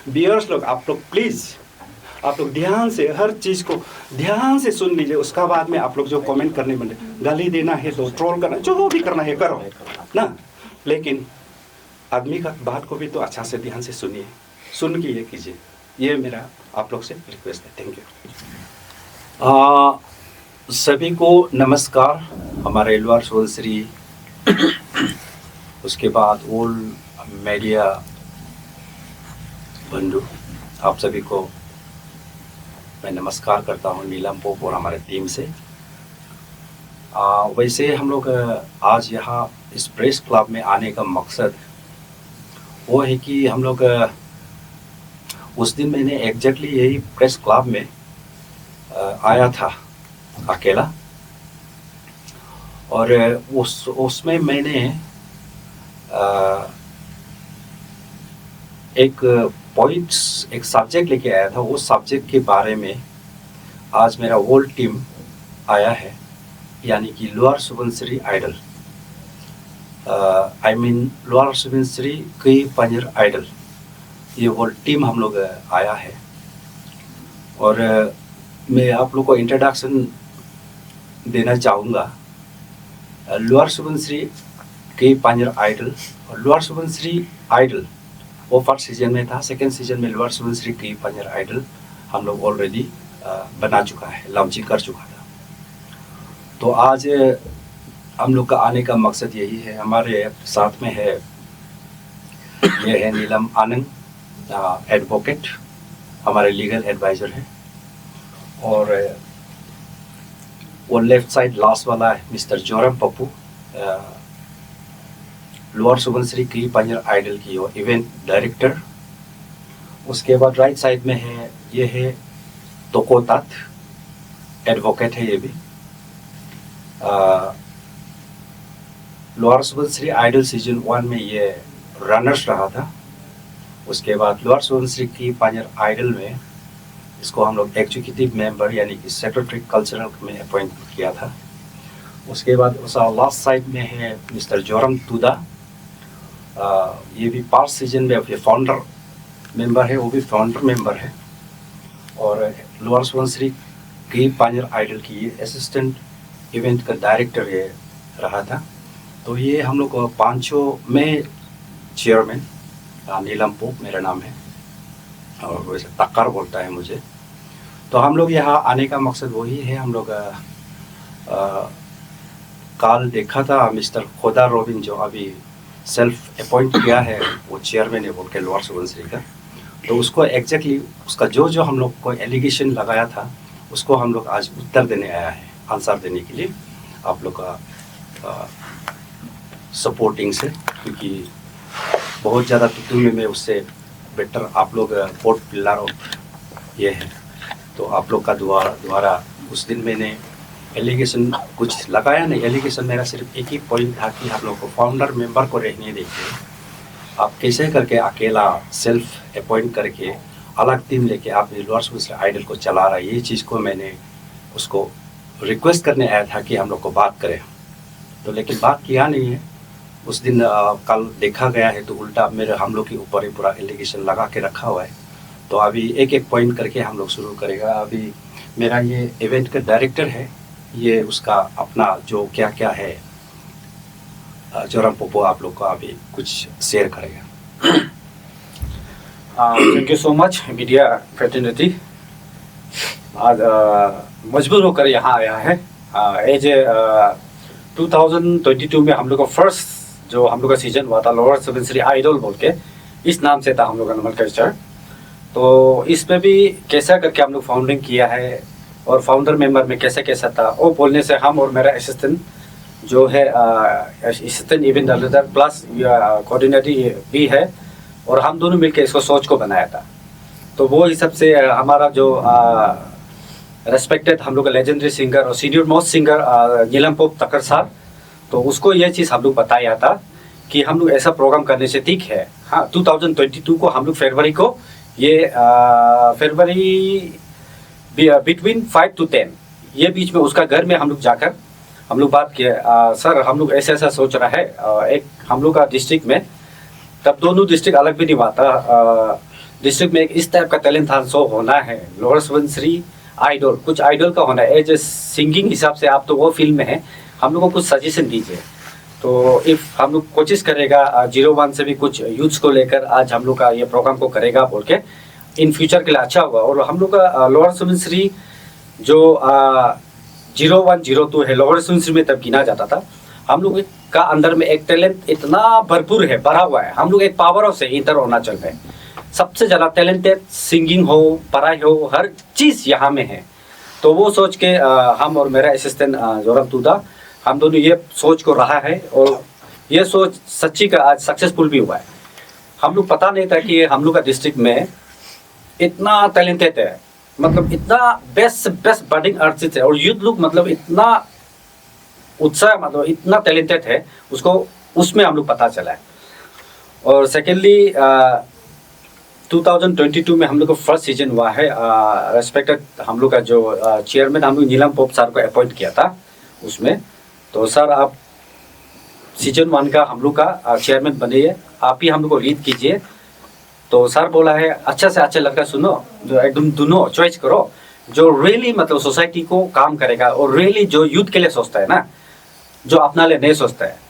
Viewers लोग, आप लोग प्लीज़, आप लोग ध्यान से हर चीज़ को ध्यान से सुन लीजिए। उसका बाद में आप लोग जो कमेंट करने बने, गाली देना है तो ट्रोल करना, जो भी करना है करो ना, लेकिन आदमी का बात को भी तो अच्छा से ध्यान से सुनिए, सुन के ये कीजिए। ये मेरा आप लोग से रिक्वेस्ट है। Thank you. सभी को नमस्कार। हमारे लोअर सुबनसिरी, उसके बाद ऑल मीडिया बंधु, आप सभी को मैं नमस्कार करता हूँ नीलम पोप और हमारे टीम से। वैसे हम लोग आज यहाँ इस प्रेस क्लब में आने का मकसद वो है कि हम लोग उस दिन मैंने एग्जैक्टली यही प्रेस क्लब में आया था अकेला, और उसमें मैंने एक पॉइंट्स, एक सब्जेक्ट लेके आया था। वो सब्जेक्ट के बारे में आज मेरा होल टीम आया है, यानी कि lower Subansiri idol, I mean lower Subansiri कई पंजर आइडल, ये होल टीम हम लोग आया है। और मैं आप लोग को इंट्रोडक्शन देना चाहूँगा। लोअर सुबनसिरी कई पंजर आइडल और लोअर सुबनसिरी आइडल वो फर्स्ट सीजन में था। सेकेंड सीजन में लोअर सुबनसिरी कई पंजर आइडल हम लोग ऑलरेडी बना चुका है, लॉन्चिंग कर चुका था। तो आज हम लोग का आने का मकसद यही है। हमारे साथ में है, ये है नीलम आनंद, एडवोकेट, हमारे लीगल एडवाइज़र है। और वो लेफ्ट साइड लास्ट वाला है मिस्टर जोरम पप्पू, लोअर सुबनसिरी कई पंजर आइडल की वो इवेंट डायरेक्टर। उसके बाद राइट साइड में है, ये है तोकोतात, एडवोकेट है ये भी। लोअर सुबनसिरी आइडल सीजन 1 में ये रनर्स रहा था। उसके बाद लोअर सुबनसिरी कई पंजर आइडल में इसको हम लोग एग्जीक्यूटिव मेंबर यानी कि सेक्रेटरी कल्चरल में अपॉइंट किया था। उसके बाद उस लास्ट साइड में है मिस्टर जोरम तुदा, ये भी पास्ट सीजन में ये फाउंडर मेंबर है, वो भी फाउंडर मेंबर है। और लोअर सुबनसिरी कई पंजर आइडल की असिस्टेंट इवेंट का डायरेक्टर ये रहा था। तो ये हम लोग पांचों में चेयरमैन, नीलम पोप मेरा नाम है और वैसे तक्कर बोलता है मुझे। तो हम लोग यहाँ आने का मकसद वही है। हम लोग कल देखा था मिस्टर खोदा रोबिन जो अभी सेल्फ अपॉइंट किया है, वो चेयरमैन है बोल के लोअर सुबनसिरी का। तो उसको एग्जैक्टली उसका जो हम लोग को एलिगेशन लगाया था उसको हम लोग आज उत्तर देने आया है, आंसर देने के लिए आप लोग का सपोर्टिंग से, क्योंकि बहुत ज़्यादा तुतुल में उससे बेटर आप लोग फोर्थ पिलर ऑफ ये है। तो आप लोग का द्वारा उस दिन मैंने एलिगेशन कुछ लगाया नहीं। एलिगेशन मेरा सिर्फ एक ही पॉइंट था कि आप लोग को फाउंडर मेंबर को रहने देखिए, आप कैसे करके अकेला सेल्फ अपॉइंट करके अलग टीम लेके आप लोअर सुबनसिरी आइडल को चला रहा है। ये चीज़ को मैंने उसको रिक्वेस्ट करने आया था कि हम लोग को बात करें, तो लेकिन बात किया नहीं है। उस दिन कल देखा गया है तो उल्टा मेरे हम लोग के ऊपर ही पूरा एलिगेशन लगा के रखा हुआ है। तो अभी एक एक पॉइंट करके हम लोग शुरू करेगा। अभी मेरा ये इवेंट का डायरेक्टर है, ये उसका अपना जो क्या क्या है जोरम पोपो आप लोग को अभी कुछ शेयर करेगा। Thank you so much media fraternity. आज मजबूर होकर यहाँ आया है। एज 2022 में हम लोग का फर्स्ट जो हम लोग का सीजन हुआ था लोअर सुबनसिरी आइडल बोल के, इस नाम से था हम लोग का नॉर्मल कल्चर। तो इसमें भी कैसा करके हम लोग फाउंडिंग किया है और फाउंडर मेंबर में कैसा कैसा था वो बोलने से हम और मेरा असिस्टेंट जो है assistant event director plus coordinator भी है, और हम दोनों मिलकर इसको सोच को बनाया था। तो वो हिसाब से हमारा जो रेस्पेक्टेड हम लोग का लेजेंडरी सिंगर और सीनियर मोस्ट सिंगर नीलम पोप तक्कर साहब, तो उसको ये चीज़ हम लोग बताया था कि हम लोग ऐसा प्रोग्राम करने से ठीक है। हाँ, 2022 को हम लोग फरवरी को ये फरवरी बिटवीन 5 to 10 ये बीच में उसका घर में हम लोग जाकर हम लोग बात किया। सर हम लोग ऐसा ऐसा सोच रहा है, एक हम लोग का डिस्ट्रिक्ट में, तब दोनों डिस्ट्रिक्ट अलग भी नहीं हुआ था, डिस्ट्रिक्ट में एक इस टाइप का टैलेंट हंट शो होना है, लोअर सुबनसिरी आइडल, कुछ आइडल का होना है, एज ए सिंगिंग हिसाब से आप तो वो फील्ड में है, हम लोग को कुछ सजेशन दीजिए। तो इफ़ हम लोग कोशिश करेगा 01 से भी कुछ यूथ्स को लेकर आज हम लोग का ये प्रोग्राम को करेगा बोल के, इन फ्यूचर के लिए अच्छा होगा। और हम लोग का लोअर सुबनसिरी जो 0102 है, लोअर सुबनसिरी में तब गिना जाता था। हम लोग का अंदर में एक टैलेंट इतना भरपूर है, भरा हुआ है, हम लोग एक पावर हाउस है इंटर अरुणाचल में। सबसे ज़्यादा टैलेंटेड सिंगिंग हो, पढ़ाई हो, हर चीज़ यहाँ में है। तो वो सोच के हम और मेरा असिस्टेंट जोरम तूदा, हम दोनों ये सोच को रहा है, और ये सोच सच्ची का आज सक्सेसफुल भी हुआ है। हम लोग पता नहीं था कि हम लोग का डिस्ट्रिक्ट में इतना टैलेंटेड है, मतलब इतना बेस्ट बडिंग आर्टिस्ट है, और यूथ लोग मतलब इतना उत्साह, मतलब इतना टैलेंटेड है, उसको उसमें हम लोग पता चला है। और सेकेंडली 2022 में हम लोग का फर्स्ट सीजन हुआ है। रेस्पेक्टेड हम लोग का जो चेयरमैन हम लोग नीलम पोप सर को अपॉइंट किया था उसमें। तो सर आप सीजन 1 का हम लोग का चेयरमैन बनिए, आप ही हम लोग को लीड कीजिए। तो सर बोला है अच्छा से अच्छा लड़का सुनो, जो एकदम दोनों चॉइस करो, जो रियली मतलब सोसाइटी को काम करेगा, और रियली जो यूथ के लिए सोचता है ना, जो अपना लिए नहीं सोचता है।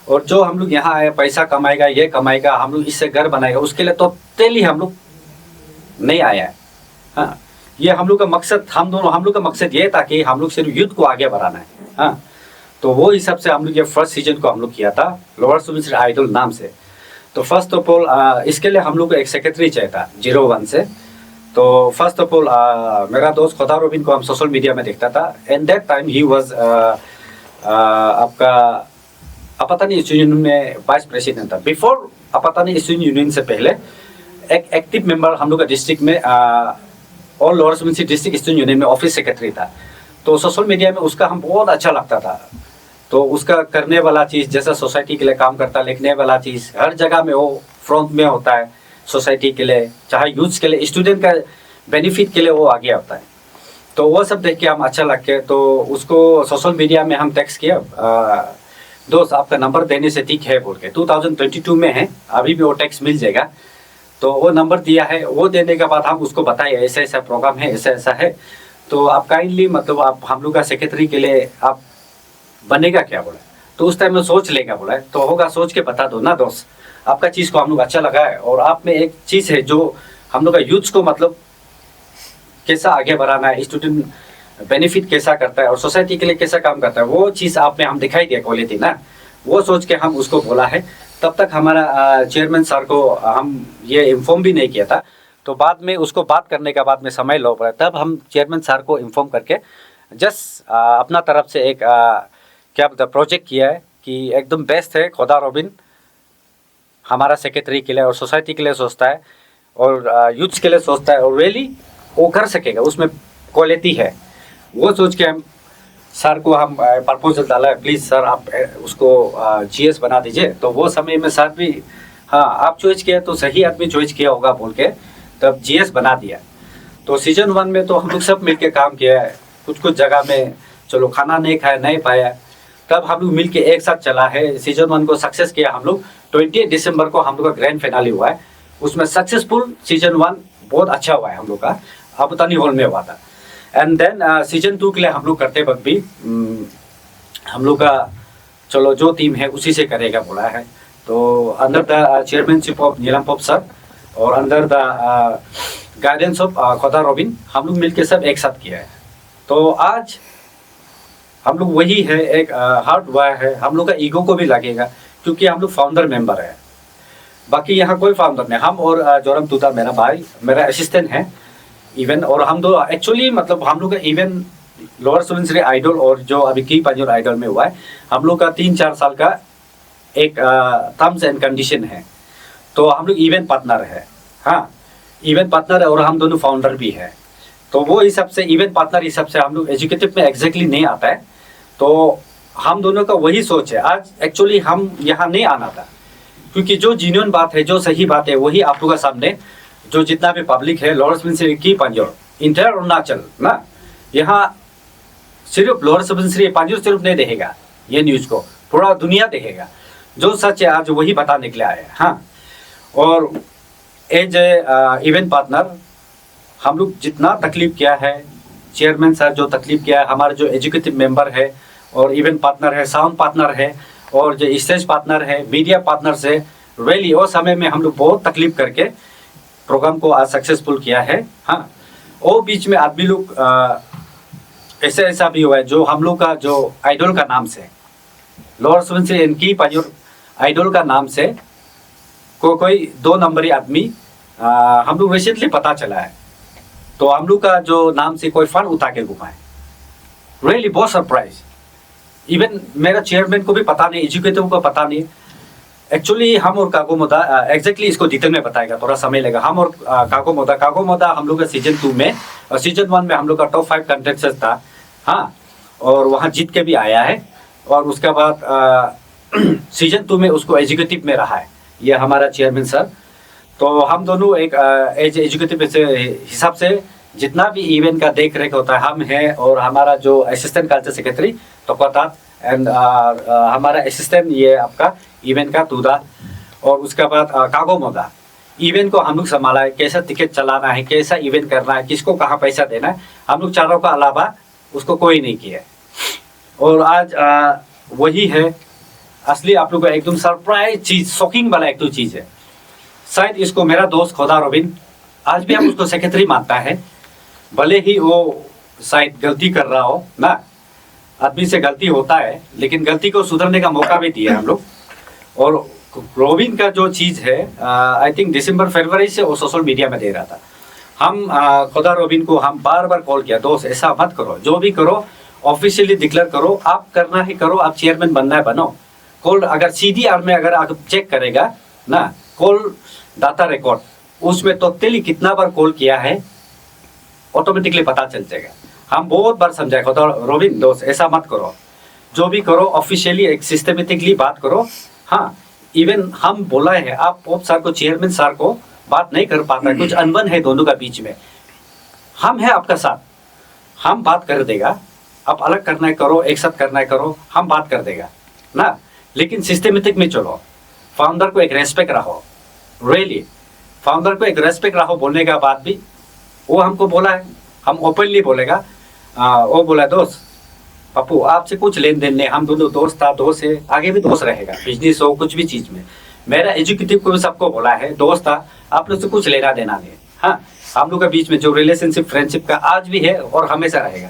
और जो हम लोग यहाँ आए पैसा कमाएगा, ये कमाएगा, हम लोग इससे घर बनाएगा, उसके लिए तो टोटली हम लोग नहीं आया है। हाँ, ये हम लोग का मकसद, हम लोग का मकसद ये था कि हम लोग सिर्फ यूथ को आगे बढ़ाना है। हाँ, तो वो हिसाब से हम लोग ये फर्स्ट सीजन को हम लोग किया था लोअर सुबनसिरी आइडल नाम से। तो फर्स्ट ऑफ ऑल इसके लिए हम लोग को एक सेक्रेटरी चाहिए था 01 से। तो फर्स्ट ऑफ ऑल मेरा दोस्त खोदा रोबिन को हम सोशल मीडिया में देखता था, and that time he was आपका अपातानी स्टूडेंट यूनियन में वाइस प्रेसिडेंट था। बिफोर अपातानी स्टूडेंट यूनियन से पहले एक एक्टिव मेंबर हम लोग का डिस्ट्रिक्ट में और lower Subansiri district student union में ऑफिस सेक्रेटरी था। तो सोशल मीडिया में उसका हम बहुत अच्छा लगता था। तो उसका करने वाला चीज़, जैसा सोसाइटी के लिए काम करता, लिखने वाला चीज़ हर जगह में वो फ्रंट में होता है सोसाइटी के लिए, चाहे यूथ के लिए, स्टूडेंट का बेनिफिट के लिए वो आगे होता है। तो वो सब देख के हम अच्छा लग के, तो उसको सोशल मीडिया में हम टेक्स्ट किया, दोस्त आपका नंबर देने से ठीक है बोल के। 2022 में है, अभी भी वो टेक्स्ट मिल जाएगा। तो वो नंबर दिया है, वो देने के बाद हम उसको बताए ऐसा ऐसा प्रोग्राम है, ऐसा ऐसा है, तो आप काइंडली मतलब आप हम लोग का सेक्रेटरी के लिए आप बनेगा क्या बोला। तो उस टाइम में सोच लेगा बोला है, तो होगा सोच के बता दो ना दोस्त, आपका चीज़ को हम लोग अच्छा लगा है, और आप में एक चीज़ है जो हम लोग का यूथ को मतलब कैसा आगे बढ़ाना है, स्टूडेंट बेनिफिट कैसा करता है, और सोसाइटी के लिए कैसा काम करता है, वो चीज़ आप में हम दिखाई दिया क्वालिटी ना, वो सोच के हम उसको बोला है। तब तक हमारा चेयरमैन सर को हम ये इन्फॉर्म भी नहीं किया था। तो बाद में उसको बात करने के बाद में समय लो पड़ा, तब हम चेयरमैन सर को इन्फॉर्म करके जस्ट अपना तरफ से एक क्या प्रोजेक्ट किया है कि एकदम बेस्ट है खोदा रोबिन हमारा सेक्रेटरी के लिए, और सोसाइटी के लिए सोचता है, और यूथ्स के लिए सोचता है, और रियली वो कर सकेगा, उसमें क्वालिटी है। वो सोच के हम सर को हम प्रपोजल डाला है, प्लीज़ सर आप उसको GS बना दीजिए। तो वो समय में सर भी हाँ आप चॉइस किया तो सही आदमी चॉइस किया होगा बोल के तब GS बना दिया। तो सीजन 1 में तो हम लोग सब मिलके काम किया है। कुछ जगह में चलो खाना नहीं खाया, नहीं पाया, तब हम लोग मिलके एक साथ चला है। सीजन 1 को सक्सेस किया हम लोग। 28 दिसंबर को हम लोग का ग्रैंड फिनाले हुआ है, उसमें सक्सेसफुल सीजन 1 बहुत अच्छा हुआ है हम लोग का, अबतानी हॉल में हुआ था। एंड देन सीजन 2 के लिए हम लोग करते वक्त भी हम लोग का चलो जो टीम है उसी से करेगा बोला है। तो under the chairmanship of Neelam pope sir और अंडर द गाइडेंस ऑफ खोदा रोबिन हम लोग मिलके सब एक साथ किया है। तो आज हम लोग वही है, एक हार्ड हुआ है। हम लोग का ईगो को भी लगेगा क्योंकि हम लोग फाउंडर मेंबर है, बाकी यहाँ कोई फाउंडर नहीं। हम और जोरम तूता मेरा भाई, मेरा असिस्टेंट है इवन, और हम दो एक्चुअली मतलब हम लोग का इवन लोअर सुबनसिरी आइडल और जो अभी की पंजोर आइडल में हुआ है, हम लोग का 3-4 साल का एक टर्म्स एंड कंडीशन है। तो हम लोग इवेंट पार्टनर है, हाँ इवेंट पार्टनर है, और हम दोनों फाउंडर भी है। तो वो हिसाब से इवेंट पार्टनर हिसाब से हम लोग एजुकेटिव में एग्जैक्टली नहीं आता है। तो हम दोनों का वही सोच है। आज एक्चुअली हम यहाँ नहीं आना था क्योंकि जो जेन्युइन बात है, जो सही बात है, वही आप लोगों के सामने जो जितना भी पब्लिक है लोअर सुबनसिरी की पंजोर इंटर अरुणाचल ना, यहाँ सिर्फ लोअर सुबनसिरी पंजोर सिर्फ नहीं देखेगा, ये न्यूज़ को पूरा दुनिया देखेगा। जो सच है आज वही बताने के लिए आया है। हाँ, और एज ए इवेंट पार्टनर हम लोग जितना तकलीफ किया है, चेयरमैन सर जो तकलीफ किया है, हमारे जो एजुकेटिव मेंबर है और इवेंट पार्टनर है, साउंड पार्टनर है और जो स्टेज पार्टनर है, मीडिया पार्टनर से रियली वो समय में हम लोग बहुत तकलीफ करके प्रोग्राम को आज सक्सेसफुल किया है। हाँ, वो बीच में आदमी लोग ऐसा भी हुआ है जो हम लोग का जो आइडल का नाम से लोअर सुबनसिरी इनकी पायोर आइडल का नाम से कोई 2 नंबरी आदमी हम लोग रिसेंटली पता चला है। तो हम लोग का जो नाम से कोई फंड उठा के घुमाए, रियली बहुत सरप्राइज। इवन मेरा चेयरमैन को भी पता नहीं, एजुकेटिव को पता नहीं। एक्चुअली हम और कागो मोदा एग्जैक्टली इसको डिटेल में बताएगा, थोड़ा समय लगेगा। हम और कागो मोदा हम लोग का सीजन 2 में और सीजन 1 में हम लोग का टॉप 5 कंटेस्टेंट था। हाँ, और वहाँ जीत के भी आया है और उसके बाद सीजन 2 में उसको एजुकेटिव में रहा है ये हमारा चेयरमैन सर। तो हम दोनों एक एज एजुकेटिव से हिसाब से जितना भी इवेंट का देख रेख होता है हम हैं, और हमारा जो असिस्टेंट कल्चर सेक्रेटरी तोकतात एंड हमारा असिस्टेंट ये आपका इवेंट का तूदा, और उसके बाद कागो मोदा इवेंट को हम लोग संभाला है, कैसा टिकट चलाना है, कैसा इवेंट करना है, किसको कहाँ पैसा देना है, हम लोग चारों का अलावा उसको कोई नहीं किया। और आज वही है असली आप लोग का एकदम सरप्राइज चीज, शॉकिंग वाला एक तो चीज है। शायद इसको मेरा दोस्त खोदा रोबिन आज भी हम उसको सेक्रेटरी मानता है, भले ही वो शायद गलती कर रहा हो ना, आदमी से गलती होता है, लेकिन गलती को सुधरने का मौका भी दिया हम लोग। और रोबिन का जो चीज़ है आई थिंक दिसंबर फरवरी से वो सोशल मीडिया में दे रहा था। हम खुदा रोबिन को हम बार बार कॉल किया, दोस्त ऐसा मत करो, जो भी करो ऑफिशियली डिक्लेयर करो, आप करना ही करो, आप चेयरमैन बनना है बनो। कॉल अगर CDR में अगर आप चेक करेगा ना, कॉल डाटा रिकॉर्ड, उसमें टोटली कितना बार कॉल किया है ऑटोमेटिकली पता चल जाएगा। हम बहुत बार समझाए खुदा रोबिन दोस्त ऐसा मत करो, जो भी करो ऑफिशियली एक सिस्टमेटिकली बात करो। हाँ, इवन हम बोला है, आप पोप सर को, चेयरमैन सर को बात नहीं कर पाता, कुछ अनबन है दोनों का बीच में, हम है आपका साथ, हम बात कर देगा, आप अलग करना है करो, एक साथ करना है करो, हम बात कर देगा ना, लेकिन सिस्टमेटिक में चलो, फाउंडर को एक रेस्पेक्ट रहो, रियली फाउंडर को एक रेस्पेक्ट रहो। बोलने का बाद भी वो हमको बोला है, हम ओपनली बोलेगा, वो बोला दोस्त पप्पू आपसे कुछ लेन देन नहीं, हम दोनों दोस्त था, दोस्त है, आगे भी दोस्त रहेगा, बिजनेस हो कुछ भी चीज़ में। मेरा एजुकेटिव को भी सबको बोला है, दोस्त था, आप लोग से कुछ लेना देना नहीं। हाँ, हम लोग के बीच में जो रिलेशनशिप फ्रेंडशिप का आज भी है और हमेशा रहेगा।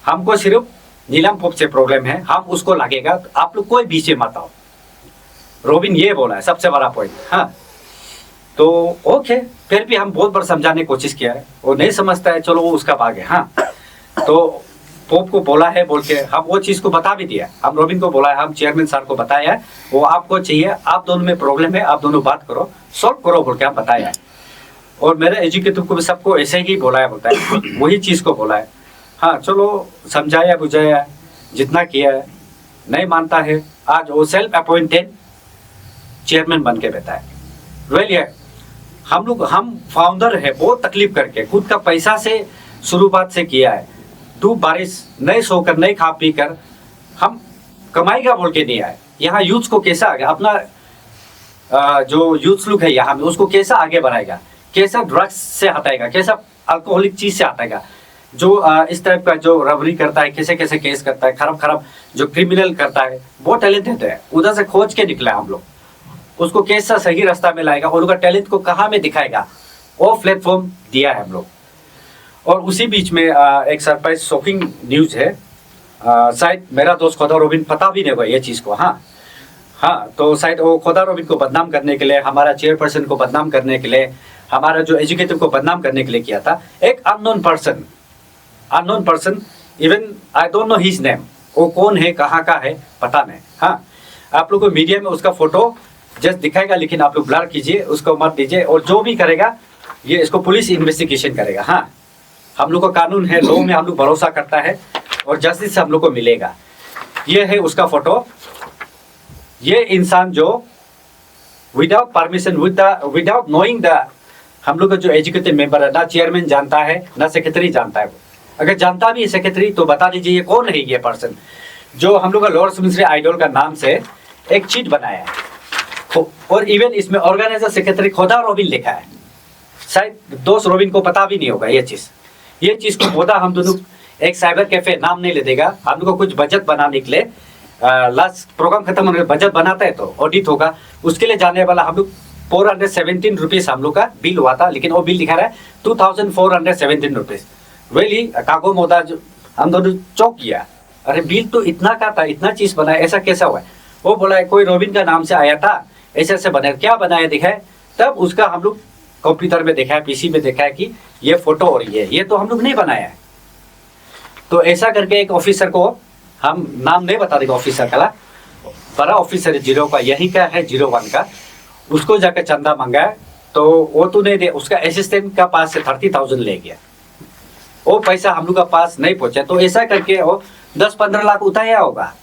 हमको सिर्फ नीलम पोप से प्रॉब्लम है, हम उसको लगेगा, तो आप लोग कोई बीच में मत आओ। रोबिन ये बोला है सबसे बड़ा पॉइंट। हाँ, तो ओके, फिर भी हम बहुत बार समझाने की कोशिश किया है, वो नहीं समझता है, चलो वो उसका भाग है। हाँ, तो पोप को बोला है बोल के हम वो चीज़ को बता भी दिया, हम रोबिन को बोला है, हम चेयरमैन सर को बताया है, वो आपको चाहिए, आप दोनों में प्रॉब्लम है, आप दोनों बात करो, सॉल्व करो बोल के हम बताया है। और मेरे एजुकेटिव को भी सबको ऐसे ही बोला है, बोलता है वही चीज़ को बोला है। हाँ, चलो समझाया बुझाया जितना किया है, नहीं मानता है, आज वो सेल्फ अपॉइंटेड चेयरमैन बन के बैठा है। रियली हम फाउंडर है, बहुत तकलीफ करके खुद का पैसा से शुरुआत से किया है, धूप बारिश नहीं सोकर नहीं खा पी कर हम कमाएगा बोल के नहीं आए। यहाँ यूथ को कैसा आगे अपना जो यूथ लुक है यहाँ में उसको कैसा आगे बढ़ाएगा, कैसा ड्रग्स से हटाएगा, कैसा अल्कोहलिक चीज से हटाएगा, जो इस टाइप का जो रबरी करता है, कैसे कैसे केस करता है, खराब जो क्रिमिनल करता है, बहुत टैलेंटेड है, उधर से खोज के निकला हम लोग, उसको कैसा सही रास्ता में लाएगा और उनका टैलेंट को कहाँ में दिखाएगा, वो प्लेटफॉर्म दिया है हम लोग। और उसी बीच में एक सरप्राइज शॉकिंग न्यूज़ है, शायद मेरा दोस्त खुदा रोबिन पता भी नहीं होगा ये चीज़ को। हाँ, तो शायद वो खुदा रोबिन को बदनाम करने के लिए, हमारा चेयरपर्सन को बदनाम करने के लिए, हमारा जो एजुकेटिव को बदनाम करने के लिए किया था। एक unknown person, even I don't know his name, वो कौन है, कहाँ का है, पता नहीं। हाँ, आप लोग को मीडिया में उसका फोटो जस्ट दिखाएगा, लेकिन आप लोग ब्लर कीजिए, उसको मत दीजिए, और जो भी करेगा ये इसको पुलिस इन्वेस्टिगेशन करेगा। हाँ, हम लोग का कानून है, लॉ में हम लोग भरोसा करता है और जस्टिस से हम लोग को मिलेगा। ये है उसका फोटो, ये इंसान जो without permission, without knowing the, हम लोग का जो एजुकेटिव मेंबर है, ना चेयरमैन जानता है ना सेक्रेटरी जानता है। अगर जानता भी है सेक्रेटरी तो बता दीजिए ये कौन है ये पर्सन जो हम लोग का लोअर सुबनसिरी आइडल का नाम से एक चीट बनाया है। और इवन इसमें ऑर्गेनाइजर सेक्रेटरी खुदा रोबिन लिखा है। शायद दोस्त रोबिन को पता भी नहीं होगा ये चीज़ को बोला हम दोनों एक साइबर कैफे, नाम नहीं ले देगा, हम लोग को कुछ बजट बनाने के लिए लास्ट प्रोग्राम खत्म होने बजट बनाता है तो ऑडिट होगा, उसके लिए जाने वाला हम लोग 417 रुपीज़ हम लोग का बिल हुआ था, लेकिन वो बिल दिखा रहा है 2417 रुपीज़। रियली कागो मोदा जो हम दोनों चौक किया, अरे बिल तो इतना का था, इतना चीज़ बनाया, ऐसा कैसा हुआ है? वो बोला है कोई रोबिन का नाम से आया था, ऐसे ऐसे बनाया, क्या बनाया दिखाए, तब उसका हम लोग कंप्यूटर में देखा है, पीसी में देखा है कि ये फोटो और ये तो हम लोग नहीं बनाया है। तो ऐसा करके एक ऑफिसर को, हम नाम नहीं बता देंगे ऑफिसर का, बड़ा ऑफिसर 0 का, यही का है 01 का, उसको जाकर चंदा मांगा है, तो वो तो नहीं दे, उसका असिस्टेंट का पास से 30,000 ले गया, वो पैसा हम लोग का पास नहीं पहुंचा। तो ऐसा करके वो 10-15 लाख उठाया होगा,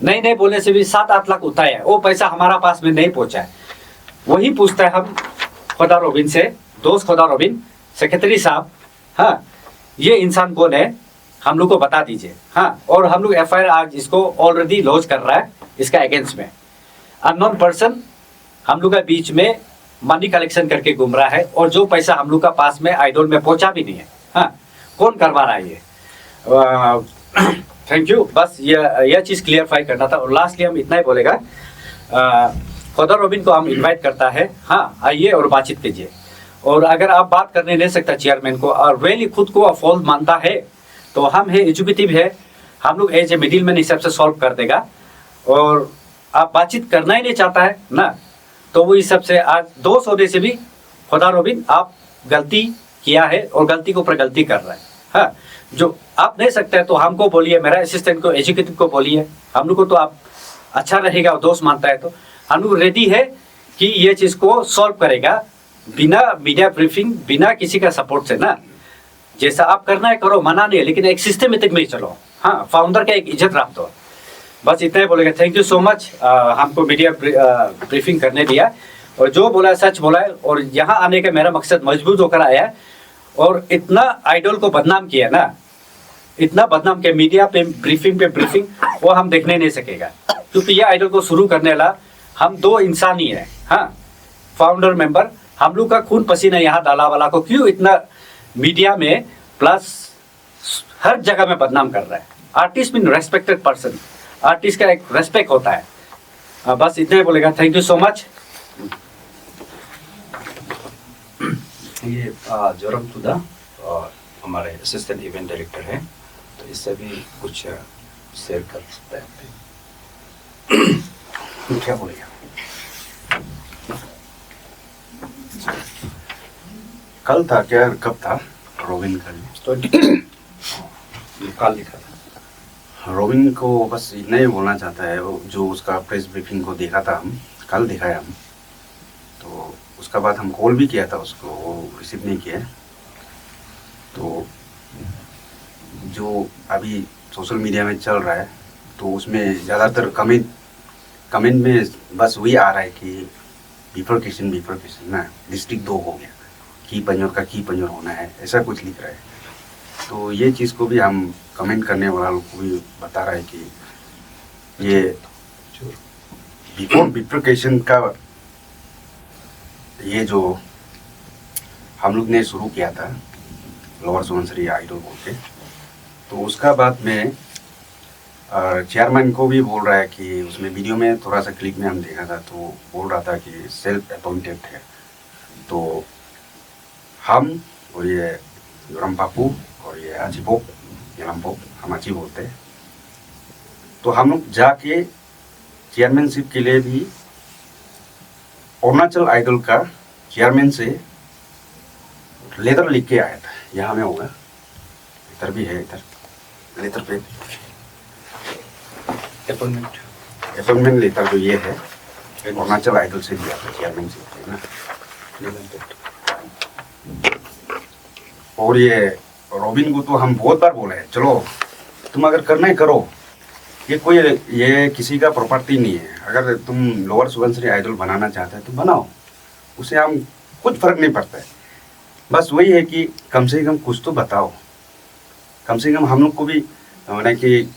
नहीं बोलने से भी 7-8 लाख उठाया है, वो पैसा हमारा पास में नहीं पहुंचा है। वही पूछता है हम खुदा रोबिन से, दोस्त खुदा रोबिन, सेक्रेटरी साहब, हाँ ये इंसान कौन है, हम लोग को बता दीजिए। हाँ, और हम लोग FIR आज इसको ऑलरेडी लॉन्च कर रहा है, इसका अगेंस्ट में अननोन पर्सन हम लोग का बीच में मनी कलेक्शन करके घूम रहा है, और जो पैसा हम लोग का पास में आइडोल में पहुंचा भी नहीं है। हाँ, कौन करवा रहा है ये? थैंक यू, बस यह चीज़ क्लियरफाई करना था। और लास्टली हम इतना ही बोलेगा, खुदा रोबिन को हम इनवाइट करता है, हाँ आइए और बातचीत कीजिए। और अगर आप बात करने नहीं सकता चेयरमैन को, और रियली खुद को फॉल्ट मानता है, तो हम है एजुकेटिव है, हम लोग एज ए मिडिल मैन हिसाब से सॉल्व कर देगा। और आप बातचीत करना ही नहीं चाहता है ना, तो वो इस सब से आज 2 सौदे से भी खुदा रोबिन आप गलती किया है, और गलती के ऊपर गलती कर रहा है। हाँ, जो आप नहीं सकते हैं तो हमको बोलिए, मेरा असिस्टेंट को, एजुकेटिव को बोलिए, हम लोग को तो आप अच्छा रहेगा, दोस्त मानता है तो हम लोग रेडी है कि ये चीज़ को सॉल्व करेगा, बिना मीडिया ब्रीफिंग, बिना किसी का सपोर्ट से ना। जैसा आप करना है करो, मना नहीं है, लेकिन एक सिस्टमेटिक में चलो। हाँ, फाउंडर का एक इज्जत रख दो। बस इतना ही बोलेगा। थैंक यू सो मच, हमको मीडिया ब्रीफिंग करने दिया, और जो बोला है सच बोला है। और यहाँ आने का मेरा मकसद मजबूत होकर आया है, और इतना आइडल को बदनाम किया ना, इतना बदनाम किया, मीडिया पे ब्रीफिंग वो हम देखने नहीं सकेगा, क्योंकि ये आइडल को शुरू करने वाला हम 2 इंसान ही है। हाँ, फाउंडर मेंबर, हम लोग का खून पसीना यहाँ डाला वाला को क्यों इतना मीडिया में प्लस हर जगह में बदनाम कर रहा है? Artist mean respected person, artist का एक रेस्पेक्ट होता है। बस इतना ही बोलेगा। Thank you so much. ये जोरम तुदा हमारे असिस्टेंट इवेंट डायरेक्टर है, तो इससे भी कुछ शेयर कर सकते हैं। क्या बोलेगा? कल था क्या, कब था रोबिन का? कल लिखा था। रोबिन को बस इतना ही बोलना चाहता है, वो जो उसका प्रेस ब्रीफिंग को देखा था, हम कल दिखाया हम, तो उसका बाद हम कॉल भी किया था उसको, वो रिसीव नहीं किया। तो जो अभी सोशल मीडिया में चल रहा है, तो उसमें ज़्यादातर कमेंट में बस वही आ रहा है कि बिफर्केशन ना, डिस्ट्रिक्ट 2 हो गया, की पंजोर होना है, ऐसा कुछ लिख रहा है। तो ये चीज़ को भी हम कमेंट करने वाला लोग को भी बता रहा है कि ये बिफोर बिफर्केशन का ये जो हम लोग ने शुरू किया था लोअर सुबनसिरी आइडल बोल के, तो उसका बाद में चेयरमैन को भी बोल रहा है कि उसमें वीडियो में थोड़ा सा क्लिप में हम देखा था, तो बोल रहा था कि सेल्फ अपॉइंटेड है। तो हम और ये जोरम पापू और ये अजीबोक, ये लम्पोक, हम अची बोलते हैं, तो हम लोग जाके चेयरमैनशिप के लिए भी अरुणाचल आइडल का चेयरमैन से लेटर लिख के आया था। यहाँ में होगा, इधर भी है, इधर लेटर पे अपॉइंटमेंट लेटर जो ये है अरुणाचल आइडल से दिया था चेयरमैनशिप है ना। और ये रोबिन को तो हम बहुत बार बोले हैं, चलो तुम अगर करना है करो, ये किसी का प्रॉपर्टी नहीं है। अगर तुम लोअर सुबनसिरी आइडल बनाना चाहते हैं तो बनाओ, उसे हम कुछ फर्क नहीं पड़ता है। बस वही है कि कम से कम कुछ तो बताओ, कम से कम हम लोग को भी मैंने कि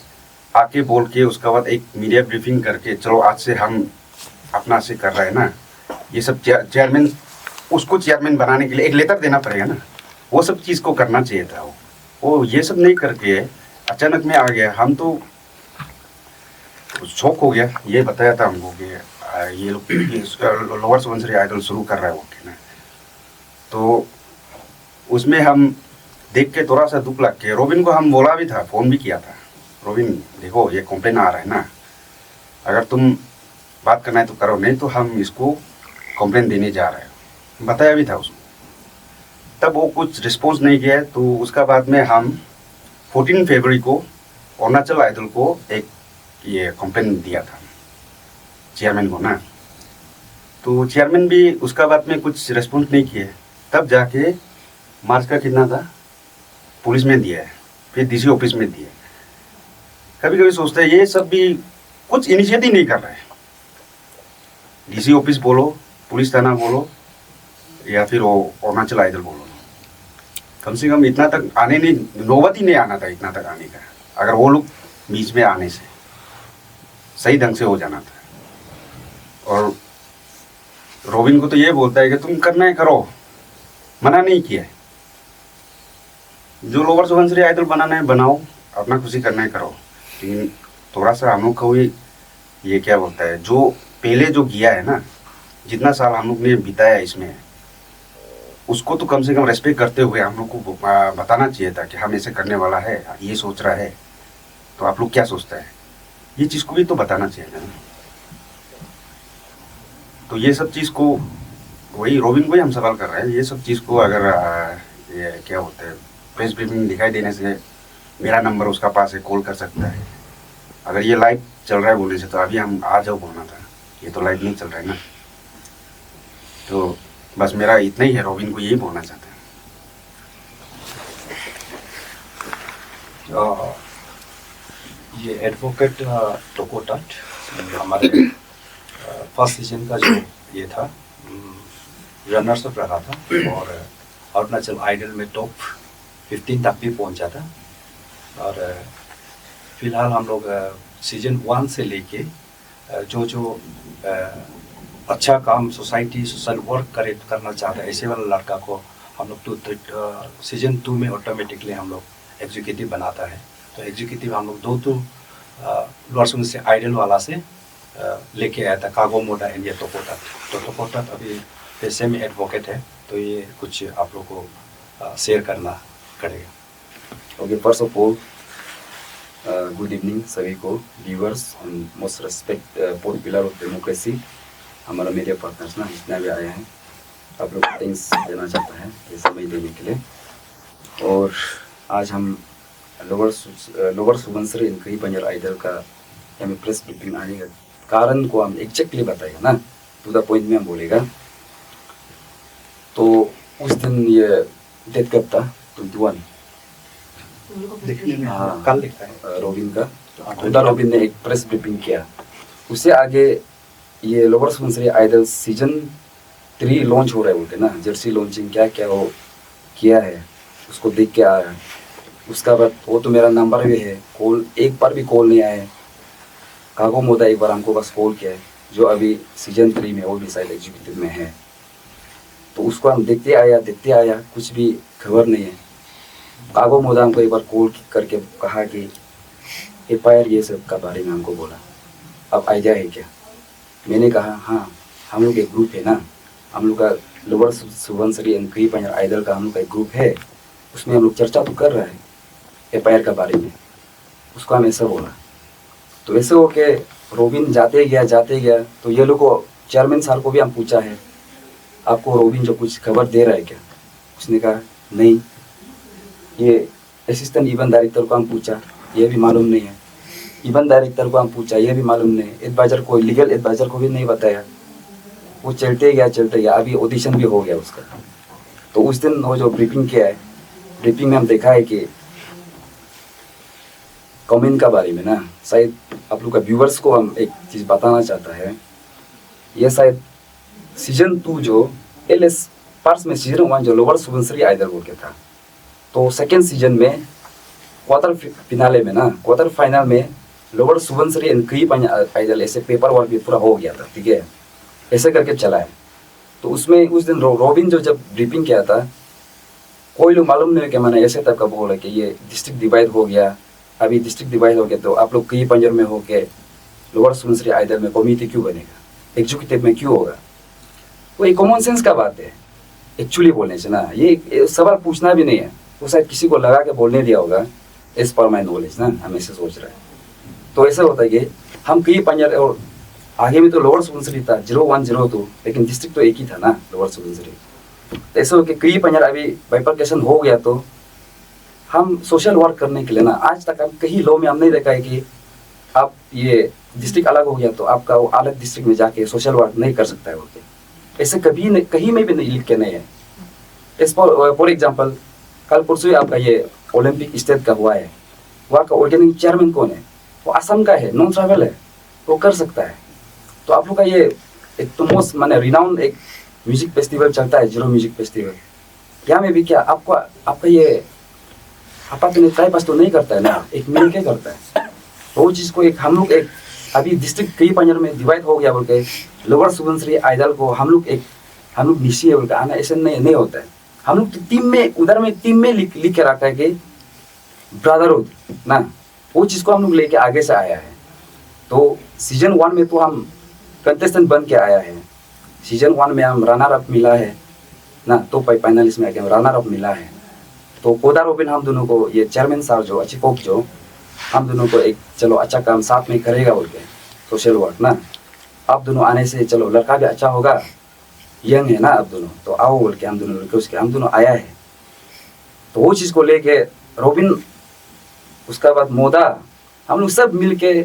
आके बोल के उसके बाद एक मीडिया ब्रीफिंग करके चलो आज से हम अपना से कर रहे हैं ना। ये सब चेयरमैन उसको चेयरमैन बनाने के लिए एक लेटर देना पड़ेगा ना, वो सब चीज़ को करना चाहिए था। वो ये सब नहीं करके अचानक में आ गया। हम तो शौक हो गया, ये बताया था हमको कि ये लोग लोअर सुबनसिरी आइडल शुरू कर रहा है वो ना। तो उसमें हम देख के थोड़ा सा दुख लग के रोबिन को हम बोला भी था, फ़ोन भी किया था, रोबिन देखो ये कंप्लेन आ रहा है ना, अगर तुम बात करना है तो करो, नहीं तो हम इसको कंप्लेन देने जा रहे हैं, बताया भी था उसको। तब वो कुछ रिस्पॉन्स नहीं किया, तो उसका बाद में हम 14 फरवरी को अरुणाचल आइडल को एक ये कंप्लेन दिया था चेयरमैन को ना। तो चेयरमैन भी उसका बाद में कुछ रिस्पॉन्स नहीं किए। तब जाके मार्च का कितना था पुलिस में दिया है, फिर डीसी ऑफिस में दिया। कभी कभी सोचते हैं ये सब भी कुछ इनिशिएटिव नहीं कर रहे हैं। डीसी ऑफिस बोलो, पुलिस थाना बोलो, या फिर वो अरुणाचल आइडल बोलो, कम से कम इतना तक आने नहीं, नौबत ही नहीं आना था इतना तक आने का। अगर वो लोग बीच में आने से सही ढंग से हो जाना था। और रोबिन को तो ये बोलता है कि तुम करना है करो, मना नहीं किया है। जो लोअर सुबनसिरी आइडल बनाना है बनाओ, अपना खुशी करना है करो। लेकिन थोड़ा सा हम लोग को ये क्या बोलता है, जो पहले जो किया है ना, जितना साल हम लोग ने बिताया इसमें, उसको तो कम से कम रेस्पेक्ट करते हुए हम लोग को बताना चाहिए था कि हम ऐसे करने वाला है, ये सोच रहा है, तो आप लोग क्या सोचता है, ये चीज़ को भी तो बताना चाहिए ना। तो ये सब चीज़ को वही रोबिन को ही हम सवाल कर रहे हैं, ये सब चीज़ को अगर ये क्या बोलते हैं प्रेस ब्रीफिंग दिखाई देने से मेरा नंबर उसका पास है, कॉल कर सकता है। अगर ये लाइव चल रहा है बोलने से तो अभी हम आ जाओ बोलना था, ये तो लाइव नहीं चल रहा है ना। तो बस मेरा इतना ही है, रोबिन को यही बोलना चाहता है। ये एडवोकेट टोकोटाट हमारे फर्स्ट सीजन का जो ये था रनर्स अप रखा था और अरुणाचल आइडल में टॉप 15 तक भी पहुंचा था। और फिलहाल हम लोग सीजन 1 से लेके जो अच्छा काम सोसाइटी सोशल वर्क करना चाहता है ऐसे वाला लड़का को हम लोग सीजन 2 में ऑटोमेटिकली हम लोग एग्जीक्यूटिव बनाता है। तो एग्जीक्यूटिव हम लोग दो लोअर सुबनसिरी आइडल वाला से लेके आया था, कागो मोडा एंड टोकोटाट। तो टोकोटाट अभी पेशे में एडवोकेट है, तो ये कुछ आप लोग को शेयर करना पड़ेगा। Okay, first of all good evening सभी को, viewers and most respect fourth pillar of democracy, हमारा मीडिया पार्टनर्स ना जितना भी आए हैं, आप लोग को थैंक्स देना चाहता है ये समय देने के लिए। और आज हम लोअर सुबनसिरी इनक्री पंजर आइडल का हमें प्रेस ब्रीफिंग आने का कारण को हम एग्जैक्टली बताएगा ना, टू द पॉइंट में हम बोलेगा। तो उस दिन ये डेट कब था 21 देखने में हाँ, कल लिखा है रोबिन का, खुदा रोबिन ने एक प्रेस ब्रीफिंग किया। उससे आगे ये lower Subansiri idol season 3 launch हो रहा है बोलते ना, जर्सी लॉन्चिंग क्या क्या वो किया है उसको देख के आया। उसका बाद वो तो मेरा नंबर भी है, कॉल एक बार भी कॉल नहीं आया है। कागो मोदा एक बार हमको बस कॉल किया है, जो अभी सीजन 3 में वो भी शायद एग्जीक्यूटिव में है। तो उसको हम देखते आया कुछ भी खबर नहीं है। कागो मोदा हमको एक बार कॉल करके कहा कि एफआईआर ये सब का बारे में हमको बोला, अब आइडिया है क्या। मैंने कहा हाँ, हम लोग एक ग्रुप है ना, हम लोग का लोअर सुबनसिरी इनक्री पंजर आइडल का हम लोग का एक ग्रुप है, उसमें हम लोग चर्चा तो कर रहे हैं एफआईआर का बारे में। उसको हम ऐसा बोला, तो ऐसे हो के रोबिन जाते गया। तो ये लोग को चेयरमैन सर को भी हम पूछा है, आपको रोबिन जो कुछ खबर दे रहा है क्या। उसने कहा नहीं। ये असिस्टेंट इवेंट डायरेक्टर को हम पूछा, ये भी मालूम नहीं है। इवेंट डायरेक्टर को हम पूछा, ये भी मालूम नहीं। एडवाइजर को, लीगल एडवाइजर को भी नहीं बताया। वो चलते गया। अभी ऑडिशन भी हो गया उसका। तो उस दिन वो जो ब्रीफिंग किया है, ब्रीफिंग में हम देखा है कि कमेंट का बारे में ना, शायद आप लोग का व्यूवर्स को हम एक चीज़ बताना चाहता है। ये शायद सीजन 2 जो एलएस पार्ट्स में सीजन 1 जो लोअर सुबनसिरी आइडल बोल के था, तो सेकेंड सीजन में क्वार्टर फिनाले में ना, क्वार्टर फाइनल में लोअर सुबनसिरी इनक्री पंजर आइडल ऐसे पेपर वर्क भी पूरा हो गया था, ठीक है, ऐसे करके चला है। तो उसमें उस दिन रॉबिन जो जब ब्रीफिंग किया था, कोई लोग मालूम नहीं कि मैंने ऐसे टाइप का बोला कि ये डिस्ट्रिक्ट डिवाइड हो गया, अभी डिस्ट्रिक्ट डिवाइड हो गया तो आप लोग कई पंजर में हो के लोअर सुबनसिरी आइडल में कम्युनिटी क्यों बनेगा, एग्जीक्यूटिव में क्यों होगा। वो एक कॉमन सेंस का बात है एक्चुअली बोलने से ना, ये सवाल पूछना भी नहीं है, वो शायद किसी को लगा के बोलने दिया होगा एज पर माई नॉलेज ना, हम ऐसे सोच रहे हैं। तो ऐसा होता है कि हम कई पंजर, और आगे में तो लोअर सुबनसिरी था 01, 02, लेकिन डिस्ट्रिक्ट तो एक ही था ना लोअर सुबनसिरी। तो ऐसा हो कि कई पंजर अभी बाइफरकेशन हो गया तो हम सोशल वर्क करने के लिए ना, आज तक हम कहीं लॉ में हम नहीं देखा है कि आप ये डिस्ट्रिक्ट अलग हो गया तो आपका वो अलग डिस्ट्रिक्ट में जाके सोशल वर्क नहीं कर सकता है बोल, ऐसे कभी नहीं, कहीं में भी नहीं लिख के नहीं है। इस फॉर एग्जाम्पल कल परसों ही आपका ये ओलंपिक स्टेट का हुआ है, वहाँ का ऑर्गेनाइजिंग चेयरमैन कौन है, वो असम का है, नॉन ट्राइबल है, वो कर सकता है। तो आप लोग का ये एक तो मोस्ट माने रिनाउंड एक म्यूजिक फेस्टिवल चलता है, जीरो म्यूजिक फेस्टिवल, यहाँ में भी क्या आपका ये आपा तो ट्राई पास तो नहीं करता है ना, एक मिल के करता है। तो वो चीज़ को एक हम लोग एक अभी डिस्ट्रिक्ट कई पंजर में डिवाइड हो गया बोल के लोअर सुबनसिरी आइडल को हम लोग निशी है बोल के आना, ऐसे नहीं होता है। हम लोग तो टीम में उधर में टीम में लिख के रखा है कि ब्रदरहुड ना, वो चीज़ को हम लोग लेके आगे से आया है। तो सीजन 1 में तो हम कंटेस्टेंट बन के आया है, सीजन 1 में हम रनर अप मिला है ना, तो फाइनलिस्ट में आके रनर अप मिला है। तो खोदा रोबिन हम दोनों को ये चेयरमैन सर जो अच्छी पोप जो हम दोनों को एक चलो अच्छा काम साथ में करेगा बोल के सोशल वर्क ना, आप दोनों आने से चलो लड़का भी अच्छा होगा, यंग है ना आप दोनों, तो आओ बोल के हम दोनों रिक्वेस्ट के हम दोनों आया है। तो वो चीज़ को लेके रोबिन, उसका बाद मोदा, हम लोग सब मिल के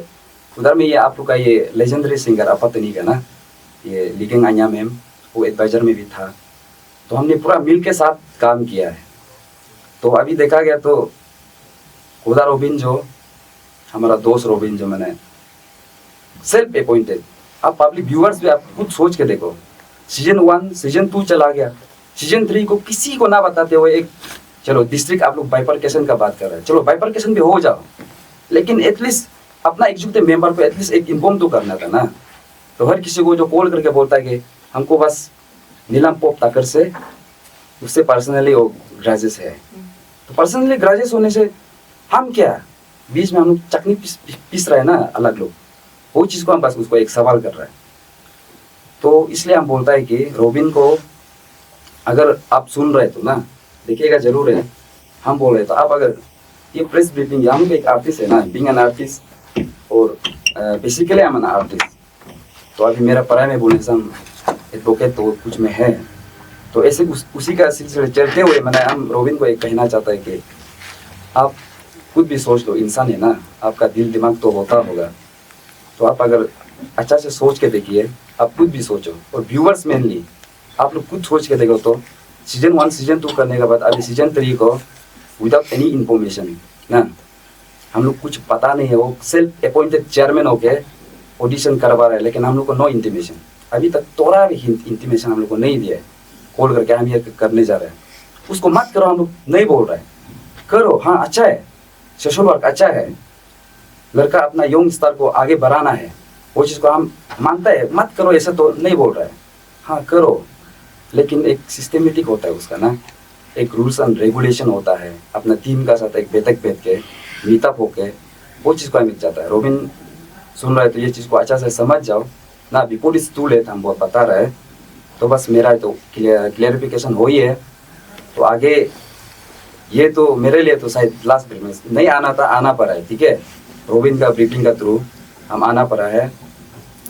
उधर में ये आप लोग का ये लेजेंडरी सिंगर अपतनी का ना, ये लिगेंग आन्या मैम, वो एडवाइजर में भी था। तो हमने पूरा मिल के साथ काम किया है। तो अभी देखा गया तो खुदा रोबिन जो हमारा दोस्त रोबिन जो मैंने सेल्फ अपॉइंटेड, आप पब्लिक व्यूअर्स भी आप खुद सोच के देखो, सीजन 1 सीजन 2 चला गया, सीजन 3 को किसी को ना बताते हुए एक चलो डिस्ट्रिक्ट आप लोग बाइफरकेशन का बात कर रहे हैं, चलो बाइफरकेशन भी हो जाओ, लेकिन एटलीस्ट अपना एग्जीक्यूटिव मेंबर को एटलीस्ट एक इन्फॉर्म तो करना था ना। तो हर किसी को जो कॉल करके बोलता है कि हमको बस नीलम पोप ताकर से उससे पर्सनली वो ग्राजेस है, तो पर्सनली ग्राजेस होने से हम क्या बीच में हम लोग चटनी पीस रहे हैं ना अलग लोग, वो चीज़ को हम बस उसको एक सवाल कर रहे हैं। तो इसलिए हम बोलता है कि रोबिन को अगर आप सुन रहे तो ना देखिएगा जरूर है, हम बोल रहे तो आप अगर ये प्रेस ब्रीफिंग, हम भी एक आर्टिस्ट है ना, बीइंग एन आर्टिस्ट और basically I am an artist. तो अभी मेरा पढ़ाई में बोलने से हम एडवोकेट तो कुछ में है, तो ऐसे उसी का सिलसिले चलते हुए मैंने हम रोबिन को एक कहना चाहता है कि आप खुद भी सोच लो, इंसान है ना, आपका दिल दिमाग तो होता होगा, तो आप अगर अच्छा से सोच के देखिए, आप खुद भी सोचो, और व्यूअर्स मेनली आप लोग खुद सोच के देखो। तो सीजन 1 सीजन 2 करने के बाद अभी सीजन 3 को विदाउट एनी इन्फॉर्मेशन ना, हम लोग कुछ पता नहीं है, वो सेल्फ अपॉइंटेड चेयरमैन होके ऑडिशन करवा रहे हैं, लेकिन हम लोग को नो इंटीमेशन, अभी तक थोड़ा भी इंटीमेशन हम लोग को नहीं दिया है, कॉल करके हम ये करने जा रहे हैं, उसको मत करो, हम लोग नहीं बोल रहे हैं, करो, हाँ अच्छा है, सोशल वर्क अच्छा है, लड़का अपना यंग स्टार को आगे बढ़ाना है, वो चीज़ को हम मानता है, मत करो ऐसा तो नहीं बोल रहा है, हाँ करो, लेकिन एक सिस्टमेटिक होता है उसका ना, एक रूल्स एंड रेगुलेशन होता है, अपना टीम का साथ एक बैठक बैठ के मीटअप होके वो चीज़ को मिल जाता है। रोबिन सुन रहे तो ये चीज़ को अच्छा से समझ जाओ ना, बिफोर इट्स टू लेट, हम बहुत बता रहे हैं। तो बस मेरा तो क्लियरिफिकेशन हो ही है, तो आगे ये तो मेरे लिए तो शायद लास्ट ब्रीफ में नहीं आना था, आना पड़ा है, ठीक है, रोबिन का ब्रीफिंग का थ्रू हम आना पड़ा है।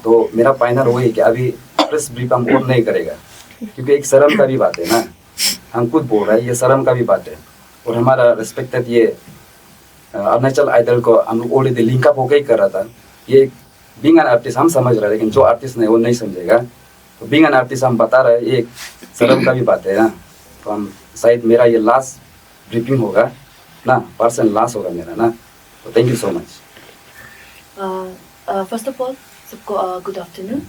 तो मेरा फाइनल वही है कि अभी प्रेस ब्रीफ हम और नहीं करेगा, क्योंकि एक शर्म का भी बात है ना, हम खुद बोल रहे हैं, ये शर्म का भी बात है, और हमारा रिस्पेक्टेड ये अरुणाचल आइडल को हम लोग ऑलरेडी लिंकअप होकर ही कर रहा था। ये बीइंग एन आर्टिस्ट हम समझ रहे हैं, लेकिन जो आर्टिस्ट नहीं वो नहीं समझेगा, तो बीइंग एन आर्टिस्ट हम बता रहे हैं, ये एक शर्म का भी बात है ना। तो हम शायद मेरा ये लास्ट ब्रीफिंग होगा ना, पर्सन लास्ट होगा मेरा ना, तो thank you so much. First of all सबको गुड आफ्टरनून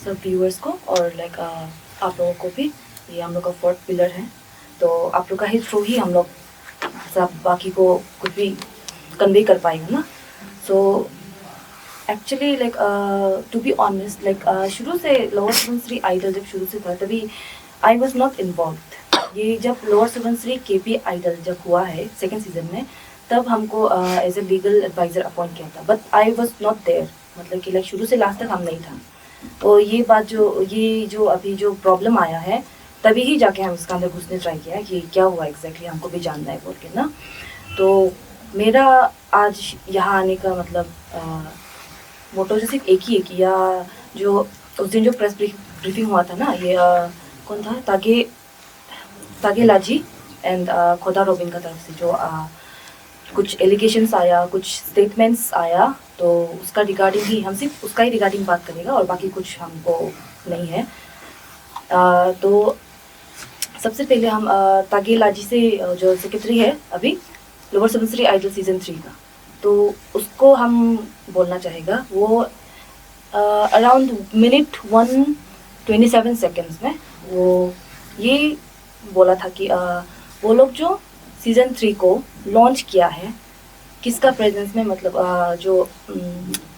सब व्यूअर्स को, और लाइक आप लोगों को भी, ये हम लोग का 4th पिलर है, तो आप लोग का ही थ्रू ही हम लोग सब बाकी को कुछ भी कन्वे कर पाएंगे ना। So actually like to be honest like शुरू से लोअर सुबनसिरी आइडल जब शुरू से था तभी आई वॉज नॉट इन्वॉल्व। ये जब लोअर सुबनसिरी केपी आइडल जब हुआ है सेकेंड सीजन में, तब हमको as a legal advisor appoint किया था, but I was not there, मतलब कि लाइक शुरू से लास्ट तक हम नहीं था। तो ये बात ये जो अभी जो प्रॉब्लम आया है, तभी ही जाके हम इसके अंदर घुसने ट्राई किया कि क्या हुआ एग्जैक्टली, हमको भी जानना है बोल के ना। तो मेरा आज यहाँ आने का मतलब मोटो जो सिर्फ एक ही है कि या जो उस दिन जो प्रेस ब्रीफिंग हुआ था ना, ये कौन था, तागे लाजी एंड खोदा रोबिन का तरफ से जो कुछ एलिगेशंस आया, कुछ स्टेटमेंट्स आया, तो उसका रिगार्डिंग ही हम सिर्फ उसका ही रिगार्डिंग बात करेगा और बाकी कुछ हमको नहीं है। तो सबसे पहले हम तागे लाजी से जो सेक्रेटरी है अभी लोअर सुबनसिरी आइडल सीजन 3 का, तो उसको हम बोलना चाहेगा। वो अराउंड मिनट 1:27 सेकेंड्स में वो ये बोला था कि वो लोग जो सीज़न 3 को लॉन्च किया है, किसका प्रेजेंस में, मतलब जो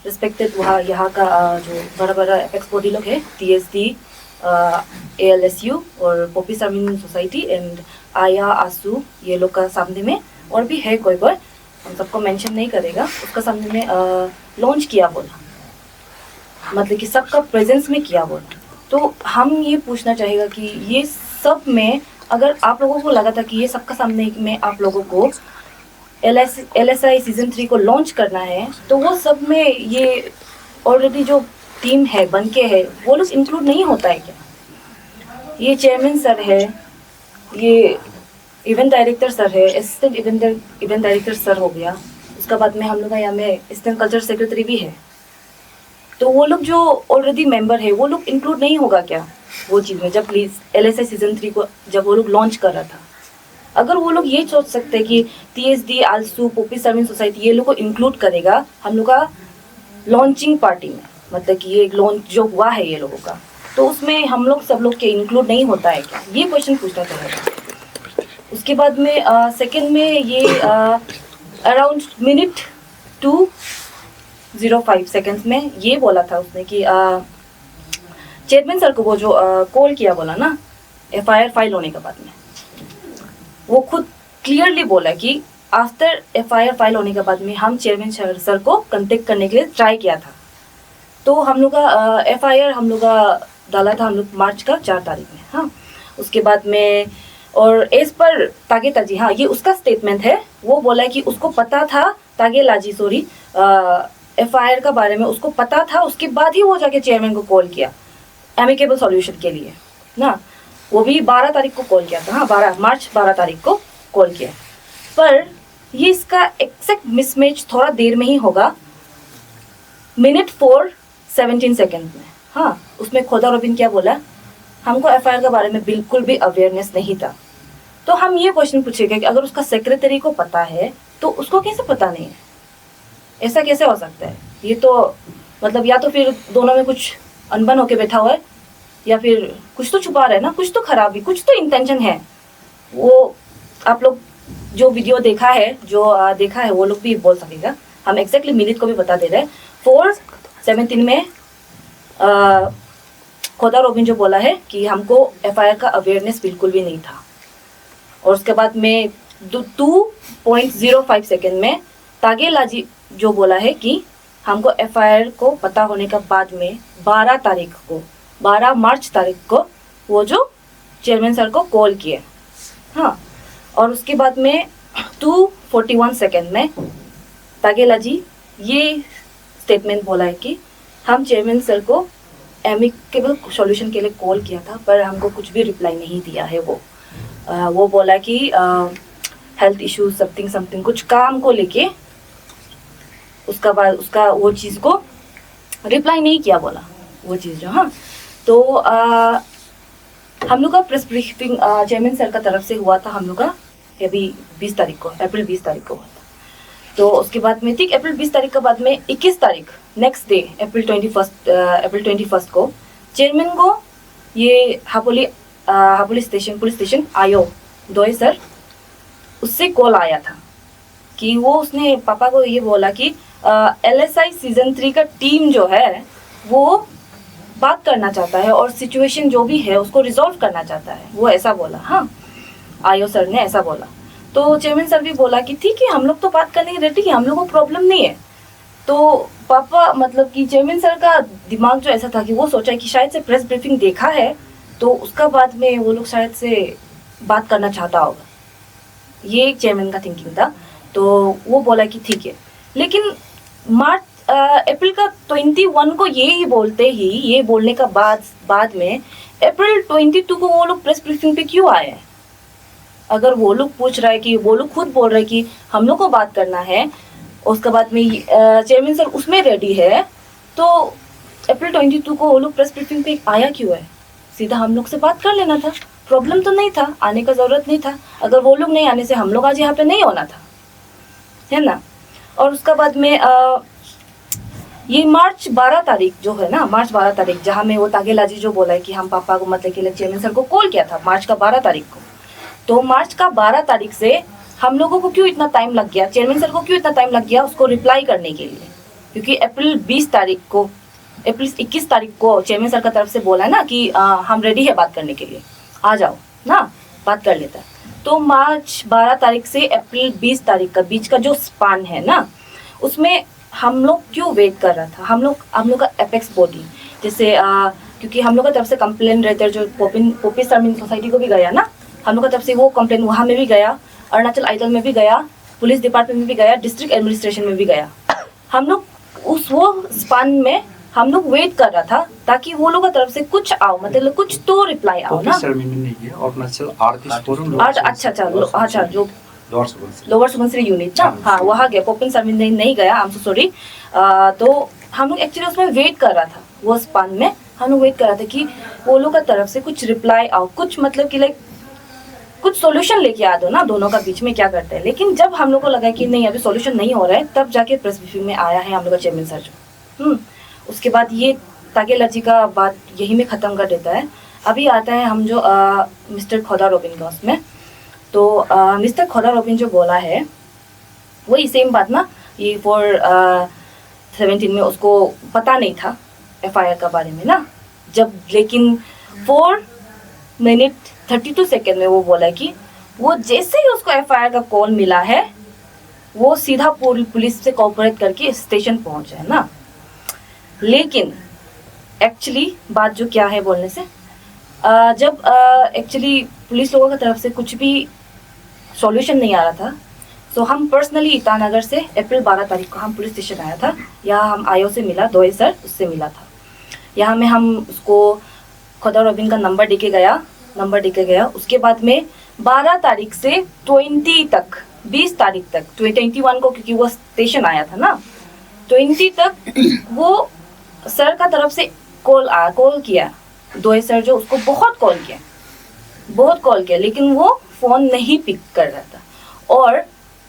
रिस्पेक्टेड वहाँ यहाँ का जो बड़ा बड़ा एपेक्स बॉडी लोग है, TSD, ALSU और पॉपी सार्मिन सोसाइटी एंड आया आसू, ये लोग का सामने में, और भी है कोई कोई, हम सबको मेंशन नहीं करेगा, उसका सामने में लॉन्च किया बोला, मतलब कि सबका प्रेजेंस में किया बोला। तो हम ये पूछना चाहेगा कि ये सब में अगर आप लोगों को लगा था कि ये सबका सामने में आप लोगों को LSI सीजन 3 को लॉन्च करना है, तो वो सब में ये ऑलरेडी जो टीम है बन के है, वो लोग इंक्लूड नहीं होता है क्या? ये चेयरमैन सर है, ये इवेंट डायरेक्टर सर है, असिस्टेंट इवेंट डायरेक्टर सर हो गया, उसका बाद में हम लोग यहाँ में असिस्टेंट कल्चर सेक्रेटरी भी है, तो वो लोग जो ऑलरेडी मेंबर है वो लोग इंक्लूड नहीं होगा क्या वो चीज़ में? जब प्लीज़ LSI सीजन 3 को जब वो लोग लॉन्च कर रहा था, अगर वो लोग ये सोच सकते हैं कि TSD, आलसू, पॉपी सार्मिन सोसाइटी ये लोग को इंक्लूड करेगा हम लोग का लॉन्चिंग पार्टी में, मतलब कि ये लॉन्च जो हुआ है ये लोगों का, तो उसमें हम लोग सब लोग के इंक्लूड नहीं होता है क्या? ये क्वेश्चन पूछना चाहेगा। उसके बाद में सेकेंड में ये अराउंड मिनट 2:05 सेकेंड्स में ये बोला था उसने कि चेयरमैन सर को वो जो कॉल किया बोला ना FIR फाइल होने के बाद में, वो खुद क्लियरली बोला कि आफ्टर FIR फाइल होने के बाद में हम चेयरमैन सर को कांटेक्ट करने के लिए ट्राई किया था। तो हम लोग का FIR हम लोग का डाला था हम लोग मार्च का 4 तारीख में। हाँ, उसके बाद में और एज पर तागे ताजी, हाँ ये उसका स्टेटमेंट है, वो बोला कि उसको पता था, तागे लाजी सॉरी, FIR का बारे में उसको पता था, उसके बाद ही वो जाके चेयरमैन को कॉल किया एमिकेबल सॉल्यूशन के लिए ना, वो भी 12 तारीख को कॉल किया था। हाँ, मार्च 12 तारीख को कॉल किया, पर ये इसका एक्जैक्ट मिसमैच थोड़ा देर में ही होगा, मिनट 4:17 सेकेंड में। हाँ, उसमें खोदा रोबिन क्या बोला, हमको FIR के बारे में बिल्कुल भी अवेयरनेस नहीं था। तो हम ये क्वेश्चन पूछेंगे कि अगर उसका सेक्रेटरी को पता है तो उसको कैसे पता नहीं है? ऐसा कैसे हो सकता है? ये तो मतलब या तो फिर दोनों में कुछ अनबन होके बैठा हुआ है, या फिर कुछ तो छुपा रहा है ना, कुछ तो खराबी, कुछ तो इंटेंशन है। वो आप लोग जो वीडियो देखा है, जो देखा है वो लोग भी बोल सकेगा। हम एग्जैक्टली मिनट को भी बता दे रहे हैं। 4:17 में खोदा रोबिन जो बोला है कि हमको FIR का अवेयरनेस बिल्कुल भी नहीं था, और उसके बाद में 2:05 सेकेंड में तागे लाजी जो बोला है कि हमको FIR को पता होने के बाद में 12 मार्च तारीख को वो जो चेयरमैन सर को कॉल किए। हाँ, और उसके बाद में 2:41 सेकेंड में तागे लाजी ये स्टेटमेंट बोला है कि हम चेयरमैन सर को एमिकेबल सॉल्यूशन के लिए कॉल किया था, पर हमको कुछ भी रिप्लाई नहीं दिया है। वो बोला कि हेल्थ इशू समथिंग कुछ काम को लेके, उसका बाद उसका वो चीज़ को रिप्लाई नहीं किया बोला वो चीज़ जो। हाँ, तो हम लोग का प्रेस ब्रीफिंग चेयरमैन सर का तरफ से हुआ था हम लोग का अभी 20 तारीख को, अप्रैल 20 तारीख को हुआ था। तो उसके बाद में ठीक अप्रैल 20 तारीख के बाद में 21 तारीख नेक्स्ट डे अप्रैल 21 को चेयरमैन को ये हापोली पुलिस स्टेशन आयो दोए सर उससे कॉल आया था कि वो उसने पापा को ये बोला कि LSI सीजन 3 का टीम जो है वो बात करना चाहता है और सिचुएशन जो भी है उसको रिजॉल्व करना चाहता है, वो ऐसा बोला। हाँ, आयो सर ने ऐसा बोला। तो चेयरमैन सर भी बोला कि ठीक है, हम लोग तो बात करने रेडी है, हम लोग को प्रॉब्लम नहीं है। तो पापा मतलब कि चेयरमैन सर का दिमाग जो ऐसा था कि वो सोचा कि शायद से प्रेस ब्रीफिंग देखा है तो उसका बाद में वो लोग शायद से बात करना चाहता होगा, ये चेयरमैन का थिंकिंग था। तो वो बोला कि ठीक है, लेकिन अप्रैल का 21 को ये बोलने का बाद में अप्रैल 22 को वो लोग प्रेस ब्रीफिंग पे क्यों आए हैं? अगर वो लोग पूछ रहा है कि वो लोग खुद बोल रहे हैं कि हम लोग को बात करना है, उसके बाद में चेयरमैन सर उसमें रेडी है, तो अप्रैल 22 को वो लोग प्रेस ब्रीफिंग पे आया क्यों है? सीधा हम लोग से बात कर लेना था, प्रॉब्लम तो नहीं था, आने का ज़रूरत नहीं था। अगर वो लोग नहीं आने से हम लोग आज यहाँ पे नहीं होना था, है ना। और उसका बाद में ये मार्च 12 तारीख जो है ना, मार्च 12 तारीख जहाँ में वो तागेलाजी जो बोला है कि हम पापा को मतलब के लिए चेयरमैन सर को कॉल किया था मार्च का 12 तारीख को। तो मार्च का 12 तारीख से हम लोगों को क्यों इतना टाइम लग गया, चेयरमैन सर को क्यों इतना टाइम लग गया उसको रिप्लाई करने के लिए? क्योंकि अप्रैल 21 तारीख को चेयरमैन सर का तरफ से बोला है ना कि हम रेडी है बात करने के लिए, आ जाओ ना, बात कर लेता है। तो मार्च 12 तारीख से अप्रैल 20 तारीख का बीच का जो स्पान है ना, उसमें हम लोग क्यों वेट कर रहा था? हम लोग का एपेक्स बॉडी जैसे क्योंकि हम लोग का तरफ से कंप्लेन रहते जो पोपी सर्मिन सोसाइटी को भी गया ना, हम लोग का तरफ से वो कंप्लेन वहाँ में भी गया, अरुणाचल आइडल में भी गया, पुलिस डिपार्टमेंट में भी गया, डिस्ट्रिक्ट एडमिनिस्ट्रेशन में भी गया। हम लोग वो स्पान में हम लोग वेट कर रहा था ताकि वो लोग की तरफ से कुछ आओ, मतलब कुछ तो रिप्लाई आओ ना। अच्छा जो लोअर सुबनसिरी यूनिट ना, हाँ वहाँ गया, पोपिन सर्मिन नहीं गया, आई एम सो सॉरी। तो हम लोग एक्चुअली उसमें वेट कर रहा था, वो स्पान में हम लोग वेट कर रहा था कि वो लोग की तरफ से कुछ रिप्लाई आओ, कुछ मतलब कि लाइक कुछ सॉल्यूशन लेके आ दो ना, दोनों का बीच में क्या करते हैं। लेकिन जब हम लोग को लगा कि नहीं अभी सॉल्यूशन नहीं हो रहा है, तब जाके प्रेस ब्रीफिंग में आया है हम लोग का चेयरमैन सर जो। उसके बाद ये तागेलाजी का बात यही में ख़त्म कर देता है। अभी आता है हम जो मिस्टर खोदा रोबिन का उसमें। तो मिस्टर खोदा रोबिन जो बोला है वही सेम बात ना, ये 417 में उसको पता नहीं था FIR का बारे में ना, जब लेकिन 4 मिनट 32 सेकेंड में वो बोला कि वो जैसे ही उसको FIR का कॉल मिला है वो सीधा पुलिस से कोऑपरेट करके स्टेशन पहुंचा है ना। लेकिन एक्चुअली बात जो क्या है बोलने से, जब एक्चुअली पुलिस लोगों की तरफ से कुछ भी सॉल्यूशन नहीं आ रहा था, तो हम पर्सनली ईटानगर से अप्रैल 12 तारीख को हम पुलिस स्टेशन आया था। यहाँ हम आयो से मिला, दोए सर उससे मिला था। यहाँ में हम उसको खोदा रोबिन का नंबर दे के गया। उसके बाद में 12 तारीख से 20 तारीख तक 21 को, क्योंकि वो स्टेशन आया था ना, 20 तक वो सर का तरफ से कॉल किया, दोए सर जो उसको बहुत कॉल किया, लेकिन वो फ़ोन नहीं पिक कर रहा था। और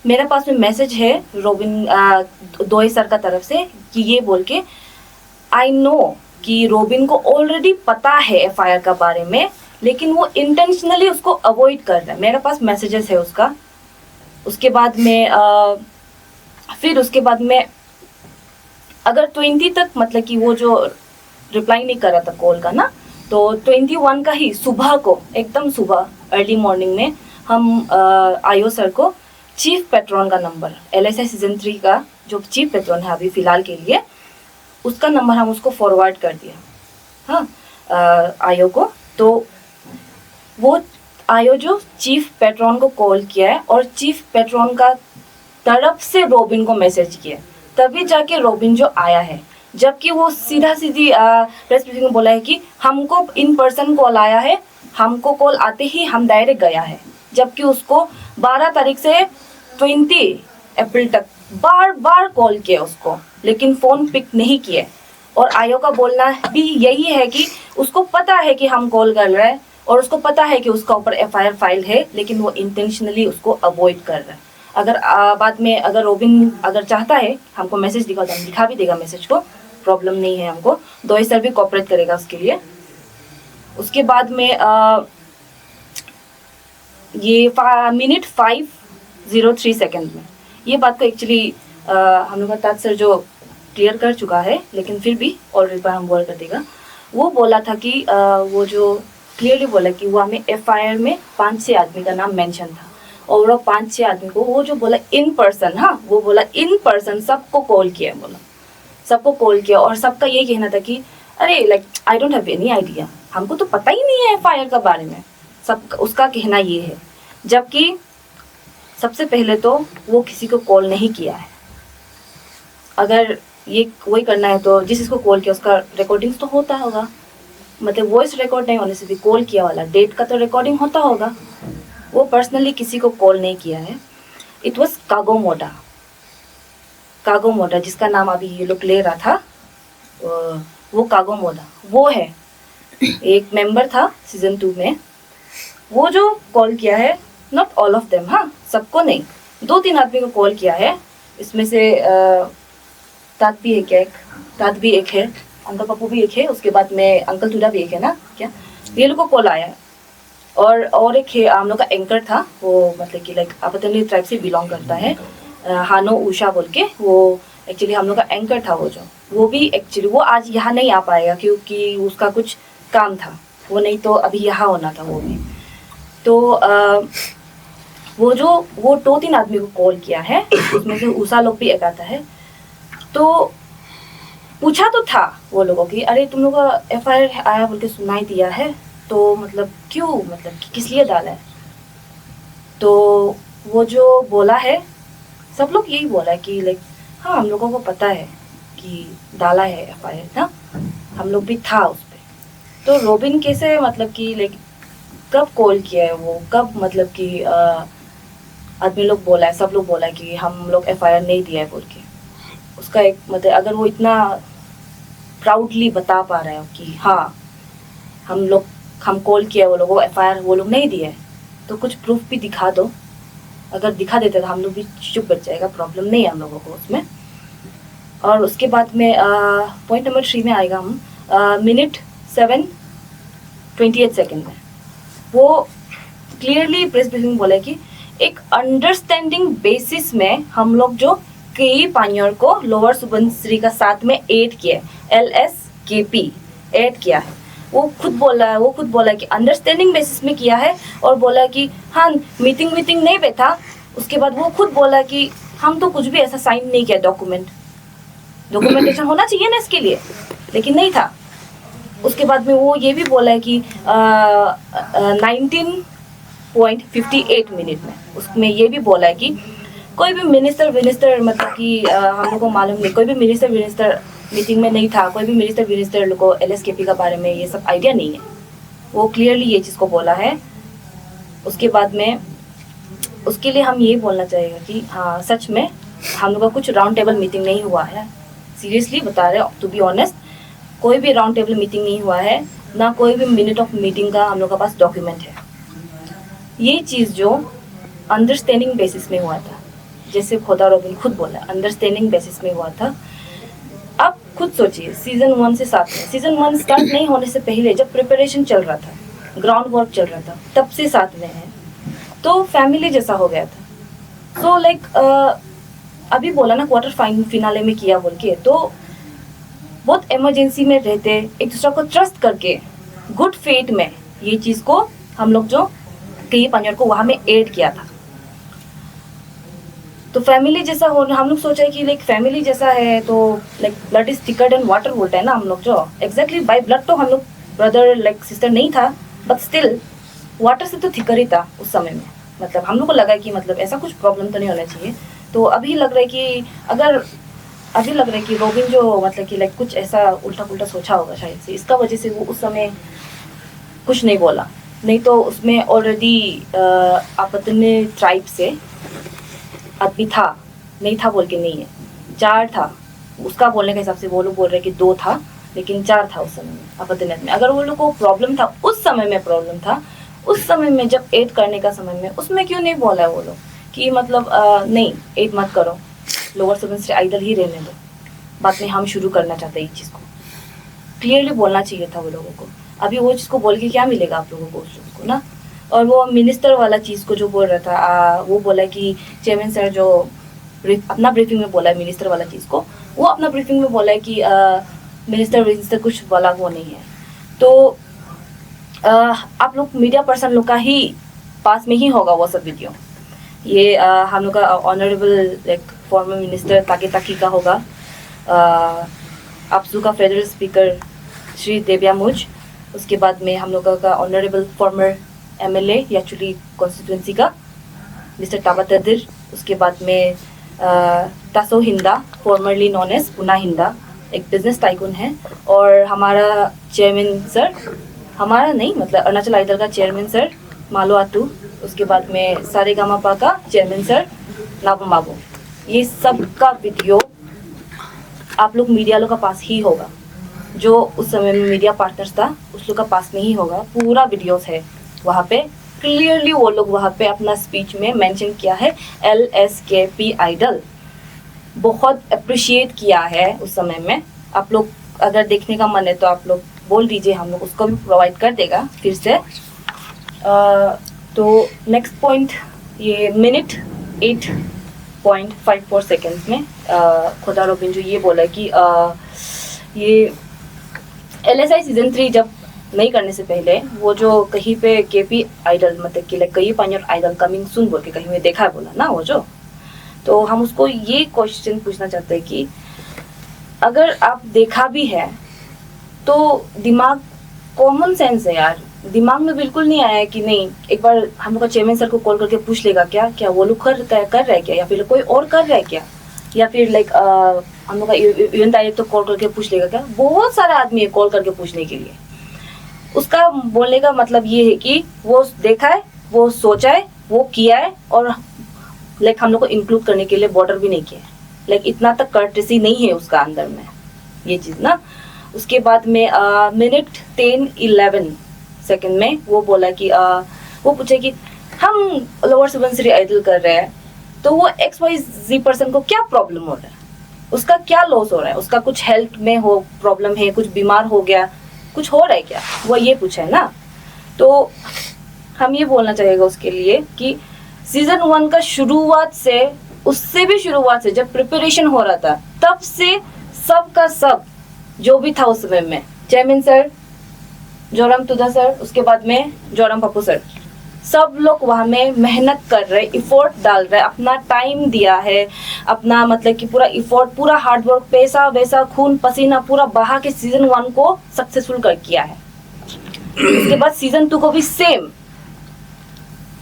मेरे पास में मैसेज है रोबिन दोए सर का तरफ से कि ये बोल के, आई नो कि रोबिन को ऑलरेडी पता है FIR का बारे में, लेकिन वो इंटेंशनली उसको अवॉइड कर रहा है। मेरे पास मैसेजेस है उसका। उसके बाद में अगर 20 तक मतलब कि वो जो रिप्लाई नहीं कर रहा था कॉल का ना, तो 21 का ही सुबह को, एकदम सुबह अर्ली मॉर्निंग में हम आयो सर को चीफ पेट्रोन का नंबर, LSI सीजन 3 का जो चीफ पेट्रोन है अभी फ़िलहाल के लिए, उसका नंबर हम उसको फॉरवर्ड कर दिया, हाँ आयो को। तो वो आयो जो चीफ पेट्रोन को कॉल किया है और चीफ पेट्रोन का तरफ से रोबिन को मैसेज किया, तभी जाके रोबिन जो आया है। जबकि वो सीधी प्रेस ब्रीफिंग में बोला है कि हमको इन पर्सन कॉल आया है, हमको कॉल आते ही हम डायरेक्ट गया है। जबकि उसको 12 तारीख से 20 अप्रैल तक बार कॉल किया उसको, लेकिन फ़ोन पिक नहीं किए। और आयो का बोलना भी यही है कि उसको पता है कि हम कॉल कर रहे हैं और उसको पता है कि उसका ऊपर FIR फाइल है, लेकिन वो इंटेंशनली उसको अवॉइड कर रहा है। अगर बाद में अगर रोबिन अगर चाहता है हमको मैसेज दिखा तो हम दिखा भी देगा मैसेज को, प्रॉब्लम नहीं है हमको, दोए सर भी कोऑपरेट करेगा उसके लिए। उसके बाद में ये मिनट 5:03 सेकेंड में ये बात को एक्चुअली हम लोग का ताज सर जो क्लियर कर चुका है, लेकिन फिर भी और एक बार हम बोल कर देगा। वो बोला था कि वो जो क्लियरली बोला कि वो हमें एफआईआर में 5-6 आदमी का नाम मेंशन था, और वो 5-6 आदमी को वो जो बोला इन पर्सन, हाँ वो बोला इन पर्सन सबको कॉल किया, बोला सबको कॉल किया, और सबका ये कहना था कि अरे like I don't have any idea, हमको तो पता ही नहीं है एफआईआर के बारे में, सब उसका कहना ये है। जबकि सबसे पहले तो वो किसी को कॉल नहीं किया है। अगर ये वही करना है तो जिस इसको कॉल किया उसका रिकॉर्डिंग्स तो होता होगा, मतलब वॉइस रिकॉर्ड नहीं होने से भी कॉल किया वाला डेट का तो रिकॉर्डिंग होता होगा। वो पर्सनली किसी को कॉल नहीं किया है। इट वॉज कागो मोडा जिसका नाम अभी ये लोग ले रहा था, वो कागो मोडा वो है, एक मेंबर था सीजन 2 में। वो जो कॉल किया है, नॉट ऑल ऑफ देम, हाँ सबको नहीं, 2-3 आदमी को कॉल किया है। इसमें से तात भी एक है, तात भी एक है, अंकल पप्पू भी एक है, उसके बाद में अंकल टूडा भी एक है ना, क्या ये लोग को कॉल आया है। और एक है हम लोग का एंकर था, वो मतलब कि लाइक आपतनी ट्राइब से बिलोंग करता है, हानो उषा बोल के, वो एक्चुअली हम लोग का एंकर था। वो भी एक्चुअली वो आज यहाँ नहीं आ पाएगा क्योंकि उसका कुछ काम था, वो नहीं तो अभी यहाँ होना था वो भी। तो वो 2-3 आदमी को कॉल किया है, उसमें से उषा लोग भी एक आता है। तो पूछा तो था वो लोगों की, अरे तुम लोग का एफआईआर आया बोल के सुनाई दिया है, तो मतलब क्यों, मतलब किस लिए डाला है। तो वो जो बोला है, सब लोग यही बोला है कि लाइक हाँ हम लोगों को पता है कि डाला है एफआईआर ना, हम लोग भी था उस पर। तो रोबिन कैसे मतलब कि लाइक कब कॉल किया है वो, कब मतलब कि आदमी लोग बोला है, सब लोग बोला है कि हम लोग एफआईआर नहीं दिया है बोल के। उसका एक मतलब अगर वो इतना प्राउडली बता पा रहा है कि हाँ हम कॉल किया वो लोगों को एफआईआर वो लोग नहीं दिया है, तो कुछ प्रूफ भी दिखा दो। अगर दिखा देते तो हम लोग भी चुप बच जाएगा, प्रॉब्लम नहीं है हम लोगों को उसमें। और उसके बाद में पॉइंट नंबर 3 में आएगा हम, मिनट 7:28 में वो क्लियरली प्रेस ब्रीफिंग बोला कि एक अंडरस्टैंडिंग बेसिस में हम लोग जो के पानियर को लोअर सुबनसिरी का साथ में ऐड किया, LSKP ऐड किया है। वो खुद बोला कि अंडरस्टैंडिंग बेसिस में किया है, और बोला कि हाँ मीटिंग नहीं बैठा। उसके बाद वो खुद बोला कि हम तो कुछ भी ऐसा साइन नहीं किया, डॉक्यूमेंटेशन होना चाहिए ना इसके लिए, लेकिन नहीं था। उसके बाद में वो ये भी बोला है कि 19.58 मिनट में उसमें ये भी बोला है कि कोई भी मिनिस्टर मतलब कि हम लोग को मालूम नहीं, कोई भी मिनिस्टर मीटिंग में नहीं था, कोई भी मिनिस्टर लोग को LSKP का बारे में ये सब आइडिया नहीं है। वो क्लियरली ये चीज़ को बोला है। उसके बाद में उसके लिए हम ये बोलना चाहेगा कि हाँ सच में हम लोग का कुछ राउंड टेबल मीटिंग नहीं हुआ है, सीरियसली बता रहे टू बी ऑनेस्ट, कोई भी राउंड टेबल मीटिंग नहीं हुआ है, ना कोई भी मिनट ऑफ मीटिंग का हम लोग के पास डॉक्यूमेंट है। ये चीज़ जो अंडरस्टैंडिंग बेसिस में हुआ था, जैसे खोदा रोबिन खुद बोला अंडरस्टैंडिंग बेसिस में हुआ था। अब खुद सोचिए सीजन 1 से साथ में, सीजन 1 स्टार्ट नहीं होने से पहले जब प्रिपरेशन चल रहा था, ग्राउंड वर्क चल रहा था, तब से साथ में है, तो फैमिली जैसा हो गया था। सो लाइक अभी बोला ना क्वार्टर फिनाले में किया बोल के, तो बहुत इमरजेंसी में रहते, एक दूसरे को ट्रस्ट करके गुड फेट में ये चीज़ को हम लोग जो कई पंजर को वहाँ में ऐड किया था। तो फैमिली जैसा हो, हम लोग सोचा है कि लाइक फैमिली जैसा है तो like blood is thicker than water बोलते हैं ना हम लोग, जो एग्जैक्टली बाय ब्लड तो हम लोग ब्रदर लाइक सिस्टर नहीं था, बट स्टिल वाटर से तो थिकर ही था उस समय में। मतलब हम लोग को लगा कि मतलब ऐसा कुछ प्रॉब्लम तो नहीं होना चाहिए। तो अभी लग रहा है कि रोबिन जो मतलब कि लाइक कुछ ऐसा उल्टा पुल्टा सोचा होगा शायद से, इसका वजह से वो उस समय कुछ नहीं बोला। नहीं तो उसमें ऑलरेडी आपतने ट्राइब से आदमी था, नहीं था बोल के नहीं है, 4 था। उसका बोलने के हिसाब से वो लोग बोल रहे कि 2 था, लेकिन 4 था उस समय में आपतनेत में। अगर वो लोग को प्रॉब्लम था उस समय में जब ऐड करने का समय में, उसमें क्यों नहीं बोला है वो लोग कि मतलब नहीं ऐड मत करो, लोअर सुबनसिरी आइडल ही रहने दो, बाद में हम शुरू करना चाहते हैं इस चीज़ को। क्लियरली बोलना चाहिए था वो लोगों को। अभी वो चीज़ को बोल के क्या मिलेगा आप लोगों को उस चीज़ को ना। और वो मिनिस्टर वाला चीज़ को जो बोल रहा था, वो बोला कि चेयरमैन सर जो अपना ब्रीफिंग में बोला है मिनिस्टर वाला चीज़ को, वो अपना ब्रीफिंग में बोला है कि मिनिस्टर कुछ वाला वो नहीं है। तो आप लोग मीडिया पर्सन लोग का ही पास में ही होगा वो सब वीडियो। ये हम लोग का ऑनरेबल लाइक फॉर्मर मिनिस्टर ताके ताकी का होगा, आपसू का फेडरल स्पीकर श्री देव्या मुज, उसके बाद में हम लोग का honourable farmer MLA Yachuli constituency का मिस्टर ताबा तदिर, उसके बाद में तासो हिंदा फॉर्मरली नॉन एज पुना हिंदा, एक बिजनेस टाइकून है, और हमारा चेयरमैन सर, हमारा नहीं मतलब अरुणाचल आइडल का चेयरमैन सर मालो आतू, उसके बाद में सारेगामापा का चेयरमैन सर नाबो माबो। ये सब का वीडियो आप लोग मीडिया लोग का पास ही होगा, जो उस समय में मीडिया पार्टनर्स था उस लोग का पास में ही होगा। पूरा वीडियोस है वहाँ पे, क्लियरली वो लोग वहाँ पे अपना स्पीच में मेंशन किया है LSKP आइडल, बहुत अप्रिशिएट किया है उस समय में। आप लोग अगर देखने का मन है तो आप लोग बोल दीजिए, हम लोग उसको भी प्रोवाइड कर देगा फिर से। तो नेक्स्ट पॉइंट, ये मिनट 8.54 सेकेंड्स में खोदा रोबिन जो ये बोला कि ये LSI सीजन 3 जब नहीं करने से पहले वो जो कहीं पे KP आइडल मतलब कि लाइक कई पानियर आइडल कमिंग सुन बोल के कहीं में देखा है बोला ना वो जो, तो हम उसको ये क्वेश्चन पूछना चाहते हैं कि अगर आप देखा भी है तो दिमाग कॉमन सेंस है यार, दिमाग में बिल्कुल नहीं आया कि नहीं एक बार हम लोग का चेयरमैन सर को कॉल करके पूछ लेगा क्या क्या वो लोग कर रहे हैं क्या, या फिर कोई और कर रहा है क्या, या फिर लाइक हम लोग का इवेंट डायरेक्टर कॉल करके पूछ लेगा क्या। बहुत सारे आदमी है कॉल करके पूछने के लिए। उसका बोलने का मतलब ये है कि वो देखा है, वो सोचा है, वो किया है, और लाइक हम लोग को इंक्लूड करने के लिए बॉर्डर भी नहीं किया है। लाइक इतना तक कर्टेसी नहीं है उसका अंदर में ये चीज़ ना। उसके बाद में मिनट 10-11 सेकेंड में वो बोला कि वो पूछे कि हम लोअर सुबनसिरी आइडल कर रहे हैं तो वो XYZ पर्सन को क्या प्रॉब्लम हो रहा है, उसका क्या लॉस हो रहा है, उसका कुछ हेल्थ में हो प्रॉब्लम है, कुछ बीमार हो गया, कुछ हो रहा है क्या, वो ये पूछा है ना। तो हम ये बोलना चाहेगा उसके लिए कि सीजन 1 का शुरुआत से, उससे भी शुरुआत से जब प्रिपरेशन हो रहा था तब से सब का सब जो भी था उस समय में, चेयरमैन सर, जोरम तुदा सर, उसके बाद में जोरम पप्पू सर, सब लोग वहाँ में मेहनत कर रहे, इफोर्ट डाल रहे, अपना टाइम दिया है, अपना मतलब कि पूरा इफोर्ट, पूरा हार्डवर्क, पैसा वैसा, खून पसीना पूरा बहा के सीजन 1 को सक्सेसफुल कर किया है। उसके बाद सीजन 2 को भी सेम,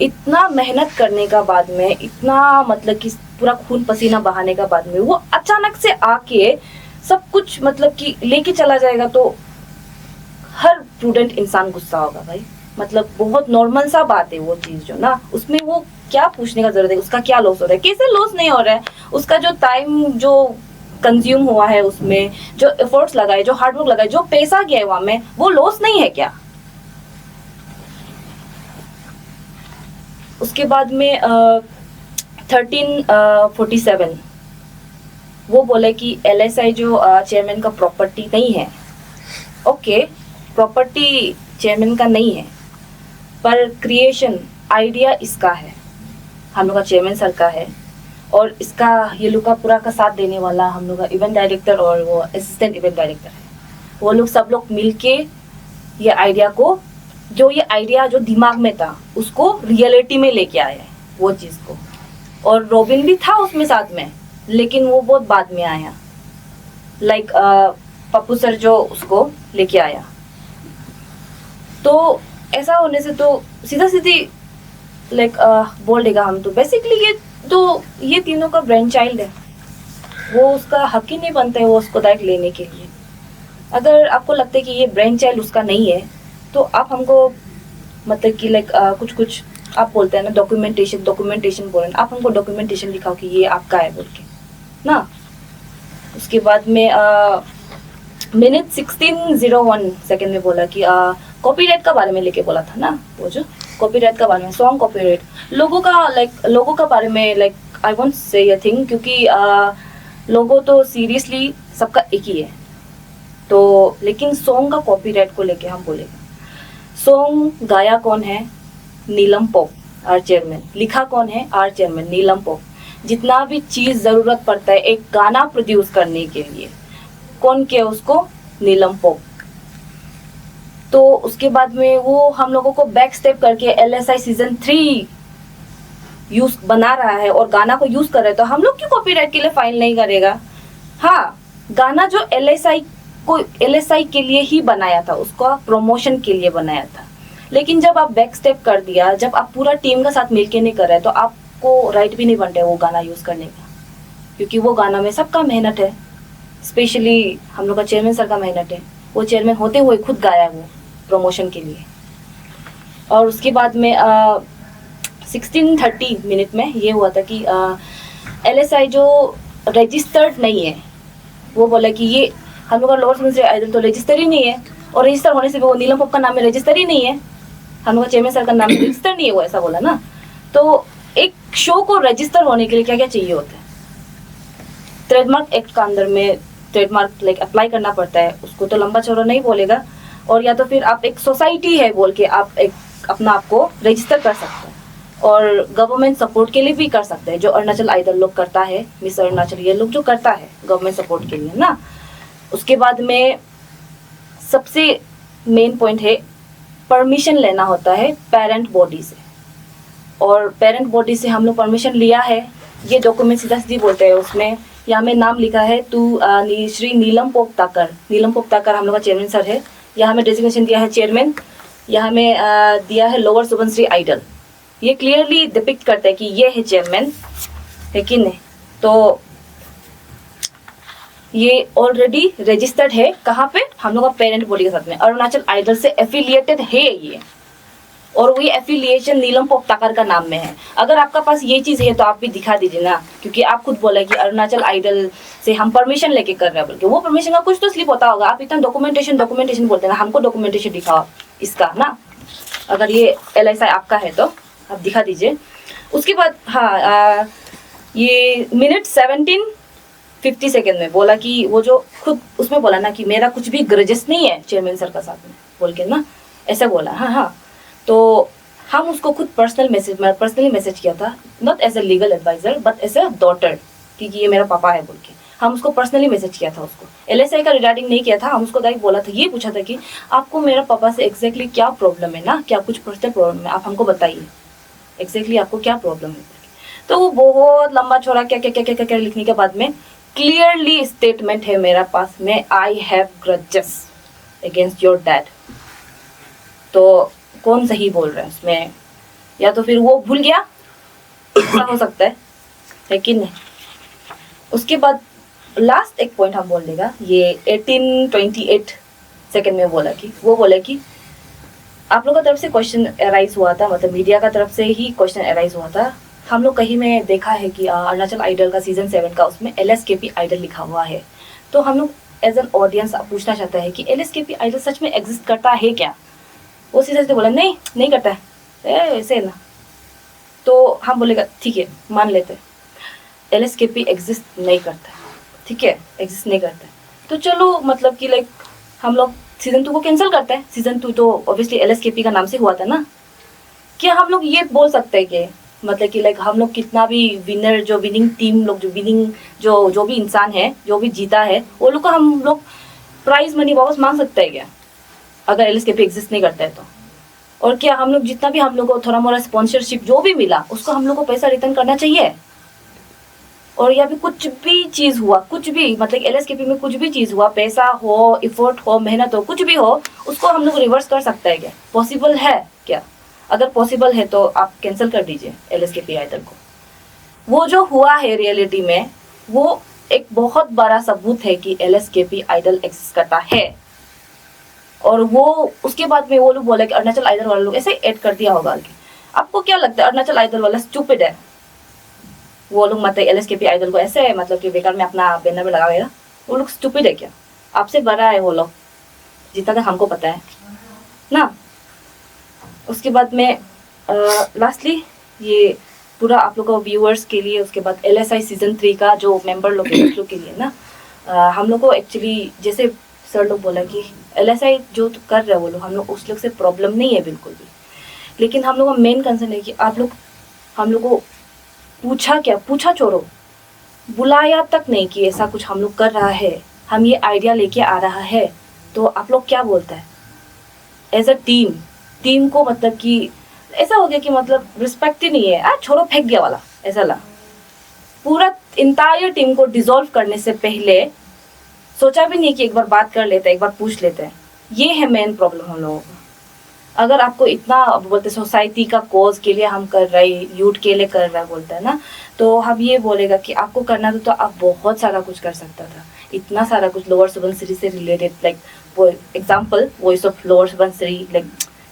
इतना मेहनत करने का बाद में, इतना मतलब कि पूरा खून पसीना बहाने का बाद में वो अचानक से आके सब कुछ मतलब कि लेके चला जाएगा तो हर प्रूडेंट इंसान गुस्सा होगा भाई। मतलब बहुत नॉर्मल सा बात है वो चीज़ जो ना, उसमें वो क्या पूछने का जरूरत है, उसका क्या लॉस हो रहा है, कैसे लॉस नहीं हो रहा है, उसका जो टाइम जो कंज्यूम हुआ है, उसमें जो एफर्ट्स लगाए, जो हार्डवर्क लगाए, जो पैसा गया है वहाँ में, वो लॉस नहीं है क्या। उसके बाद में 1347 वो बोले कि LSI जो चेयरमैन का प्रॉपर्टी नहीं है। ओके, प्रॉपर्टी चेयरमैन का नहीं है, पर क्रिएशन आइडिया इसका है, हम लोग का चेयरमैन सर का है, और इसका ये लोग का पूरा का साथ देने वाला हम लोग का इवेंट डायरेक्टर और वो असिस्टेंट इवेंट डायरेक्टर है। वो लोग सब लोग मिलके ये आइडिया को, जो ये आइडिया जो दिमाग में था उसको रियलिटी में लेके आए हैं वो चीज़ को। और रॉबिन भी था उसमें साथ में, लेकिन वो बहुत बाद में आया, लाइक पप्पू सर जो उसको लेके आया। तो ऐसा होने से तो सीधा सीधी लाइक बोल देगा हम तो बेसिकली ये तीनों का ब्रेन चाइल्ड है, वो उसका हक ही नहीं बनता है वो उसको डायरेक्ट लेने के लिए। अगर आपको लगता है कि ये ब्रेन चाइल्ड उसका नहीं है तो आप हमको मतलब कि लाइक कुछ आप बोलते हैं ना डॉक्यूमेंटेशन बोल रहे हैं, आप हमको डॉक्यूमेंटेशन दिखाओ कि ये आपका है बोल के ना। उसके बाद में मिनट 16:01 सेकेंड में बोला कि कॉपीराइट का बारे में लेके बोला था ना, वो जो कॉपीराइट का बारे में, सॉन्ग कॉपीराइट, लोगों का बारे में like I won't say a thing, क्योंकि लोगों तो सीरियसली सबका एक ही है, तो लेकिन सॉन्ग का कॉपीराइट को लेके हम बोलेंगे। सॉन्ग गाया कौन है? Neelam Pop, R chairman. लिखा कौन है? R chairman Neelam Pop. जितना भी चीज़ ज़रूरत पड़ता है एक गाना प्रोड्यूस करने के लिए, कौन किया उसको? नीलम पोप। तो उसके बाद में वो हम लोगों को बैक स्टेप करके LSI सीजन 3 यूज बना रहा है और गाना को यूज कर रहा है, तो हम लोग क्यों कॉपीराइट के लिए फाइल नहीं करेगा? हाँ, गाना जो LSI के लिए ही बनाया था, उसका प्रमोशन के लिए बनाया था, लेकिन जब आप बैक स्टेप कर दिया, जब आप पूरा टीम का साथ मिलके नहीं कर रहे, तो आपको राइट भी नहीं बनता है वो गाना यूज करने का, क्योंकि वो गाना में सबका मेहनत है, स्पेशली हम लोग का चेयरमैन सर का मेहनत है। वो चेयरमैन होते हुए खुद गाया वो प्रमोशन के लिए। और उसके बाद में 16:30 मिनट में ये हुआ था कि LSI जो रजिस्टर्ड नहीं है, वो बोला कि ये हम लोग का लोअर सुबनसिरी आइडल तो रजिस्टर ही नहीं है, और रजिस्टर होने से भी वो नीलम पोप का नाम में रजिस्टर ही नहीं है, हम लोग का चेयरमैन सर का नाम में रजिस्टर नहीं है, वो ऐसा बोला ना। तो एक शो को रजिस्टर होने के लिए क्या क्या चाहिए होता है? ट्रेडमार्क एक्ट का अंदर में ट्रेडमार्क अप्लाई करना पड़ता है, उसको तो लंबा चौड़ा नहीं बोलेगा, और या तो फिर आप एक सोसाइटी है बोल के आप एक अपना आपको रजिस्टर कर सकते हैं, और गवर्नमेंट सपोर्ट के लिए भी कर सकते हैं, जो अरुणाचल आइडल लोग करता है, मिस अरुणाचल ये लोग जो करता है गवर्नमेंट सपोर्ट के लिए ना। उसके बाद में सबसे मेन पॉइंट है परमिशन लेना होता है पेरेंट बॉडी से, और पेरेंट बॉडी से हम लोग परमिशन लिया है, ये डॉक्यूमेंट सीधा सीधी बोलते हैं उसमें। यहाँ में नाम लिखा है श्री नीलम पोप ताकर। नीलम पोप ताकर हम लोग का चेयरमैन सर है। यहाँ में डेजिग्नेशन दिया है चेयरमैन, यहाँ में दिया है लोअर सुबनसिरी आइडल। ये क्लियरली डिपिक्ट करता है कि ये है चेयरमैन, है कि नहीं। तो ये ऑलरेडी रजिस्टर्ड है, कहाँ पे? हम लोग का पेरेंट बॉडी के साथ में, अरुणाचल आइडल से एफिलिएटेड है ये, और वो ये एफिलिएशन नीलम पोप ताकर का नाम में है। अगर आपका पास ये चीज़ है तो आप भी दिखा दीजिए ना, क्योंकि आप खुद बोला कि अरुणाचल आइडल से हम परमिशन लेके कर रहे हैं, बल्कि वो परमिशन का कुछ तो स्लिप होता होगा। आप इतना डॉक्यूमेंटेशन बोलते हैं ना, हमको डॉक्यूमेंटेशन दिखाओ इसका ना, अगर ये LSI आपका है तो आप दिखा दीजिए। उसके बाद हाँ, ये मिनट 17:50 सेकेंड में बोला कि वो जो खुद उसमें बोला ना कि मेरा कुछ भी ग्रजेस नहीं है चेयरमैन सर का साथ में बोल के ना, ऐसा बोला। हाँ, तो हम उसको खुद पर्सनली मैसेज किया था, not as a legal advisor but as a daughter, क्योंकि ये मेरा पापा है बोल के हम उसको पर्सनली मैसेज किया था। उसको LSI का रिगार्डिंग नहीं किया था, हम उसको डायरेक्ट बोला था, ये पूछा था कि आपको मेरा पापा से एग्जैक्टली क्या प्रॉब्लम है ना, क्या कुछ पर्सनल प्रॉब्लम है, आप हमको बताइए एग्जैक्टली आपको क्या प्रॉब्लम है। तो वो बहुत लंबा चौड़ा क्या लिखने के बाद में क्लियरली स्टेटमेंट है मेरा पास में, I have grudges against your dad. तो कौन सही बोल रहा है उसमें? या तो फिर वो भूल गया, ऐसा हो सकता है कि नहीं। उसके बाद लास्ट एक पॉइंट हम बोल देगा, ये 18:28 सेकेंड में बोला कि वो बोला कि आप लोगों की तरफ से क्वेश्चन अराइज हुआ था, मतलब मीडिया का तरफ से ही क्वेश्चन अराइज हुआ था। हम लोग कहीं में देखा है कि अरुणाचल आइडल का सीजन 7 का उसमें LSKP आइडल लिखा हुआ है, तो हम लोग एज एन ऑडियंस पूछना चाहता है कि LSKP आइडल सच में एग्जिस्ट करता है क्या? वो सीधे सीधे बोला नहीं करता है, ऐसे ना। तो हम बोलेगा ठीक है, मान लेते हैं LSKP एग्जिस्ट नहीं करता है, ठीक है, एग्जिस्ट नहीं करता है, तो चलो मतलब कि लाइक हम लोग सीजन 2 को कैंसिल करते हैं। सीजन 2 तो ऑब्वियसली LSKP का नाम से हुआ था ना। क्या हम लोग ये बोल सकते हैं कि मतलब कि लाइक हम लोग कितना भी विनर, जो विनिंग टीम लोग, जो विनिंग जो भी इंसान है, जो भी जीता है, वो लोग को हम लोग प्राइज मनी वापस मांग सकते हैं क्या, अगर LSKP एग्जिस्ट नहीं करता है तो? और क्या हम लोग जितना भी हम लोग को थोड़ा मोड़ा स्पॉन्सरशिप जो भी मिला, उसको हम लोग को पैसा रिटर्न करना चाहिए? और या फिर कुछ भी चीज़ हुआ, कुछ भी मतलब LSKP में कुछ भी चीज़ हुआ, पैसा हो, इफोर्ट हो, मेहनत हो, कुछ भी हो, उसको हम लोग रिवर्स कर सकते हैं क्या? पॉसिबल है क्या? अगर पॉसिबल है तो आप कैंसिल कर दीजिए LSKP आइडल को। वो जो हुआ है रियलिटी में, वो एक बहुत बड़ा सबूत है कि LSKP आइडल एग्जिस्ट करता है। और वो उसके बाद में वो लोग बोले कि अरुणाचल आइडल वाले लोग ऐसे ऐड कर दिया होगा कि आपको क्या लगता है अरुणाचल आइडल वाला स्टूपिड है? वो लोग मतलब LSKP आइडल को ऐसे मतलब कि बेकार में अपना बैनर में लगाएगा, वो लोग स्टूपिड है क्या? आपसे बड़ा है वो लोग, जितना तक हमको पता है ना। उसके बाद में लास्टली ये पूरा आप लोग को व्यूअर्स के लिए, उसके बाद LSI सीजन 3 का जो मेंबर लोग हैं उस लोग के लिए ना, हम लोग को एक्चुअली जैसे सर लोग बोला कि LSI जो कर रहे हैं वो लोग, हम लोग उस लोग से प्रॉब्लम नहीं है बिल्कुल भी, लेकिन हम लोग का मेन कंसर्न है कि आप लोग हम लोग को पूछा क्या, पूछा छोड़ो, बुलाया तक नहीं कि ऐसा कुछ हम लोग कर रहा है, हम ये आइडिया लेके आ रहा है, तो आप लोग क्या बोलते हैं एज अ टीम को, मतलब कि ऐसा हो गया कि मतलब रिस्पेक्ट ही नहीं है, छोड़ो फेंक दिया वाला ऐसा ला। पूरा इंटायर टीम को डिसॉल्व करने से पहले सोचा भी नहीं कि एक बार बात कर लेते हैं, एक बार पूछ लेते हैं। ये है मेन प्रॉब्लम हम लोगों का। अगर आपको इतना बोलते सोसाइटी का कोज के लिए हम कर रहे हैं, यूथ के लिए कर रहा है बोलता है ना, तो हम ये बोलेगा कि आपको करना था तो आप बहुत सारा कुछ कर सकता था, इतना सारा कुछ लोअर सुबनसिरी से रिलेटेड, लाइक वो example voice of lower Subansiri, like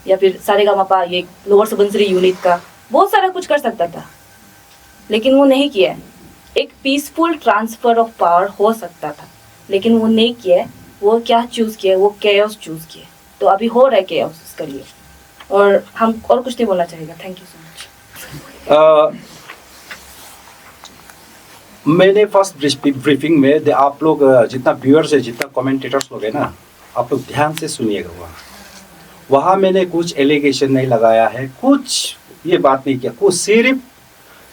या फिर सारेगामापा ये लोअर सुबनसिरी यूनिट का बहुत सारा कुछ कर सकता था, लेकिन वो नहीं किया है। एक पीसफुल ट्रांसफर ऑफ पावर हो सकता था, लेकिन वो नहीं किया है। वो क्या चूज किया, वो केओस चूज किया, तो अभी हो रहा है केओस इसके लिए। और हम और कुछ नहीं बोलना चाहेगा। Thank you so much. मैंने फर्स्ट ब्रीफिंग में आप लोग जितना व्यूअर्स है, जितना कमेंटेटर्स लोग हैं ना, आप लोग ध्यान से सुनिएगा। वहाँ मैंने कुछ एलिगेशन नहीं लगाया है, कुछ ये बात नहीं किया, कुछ सिर्फ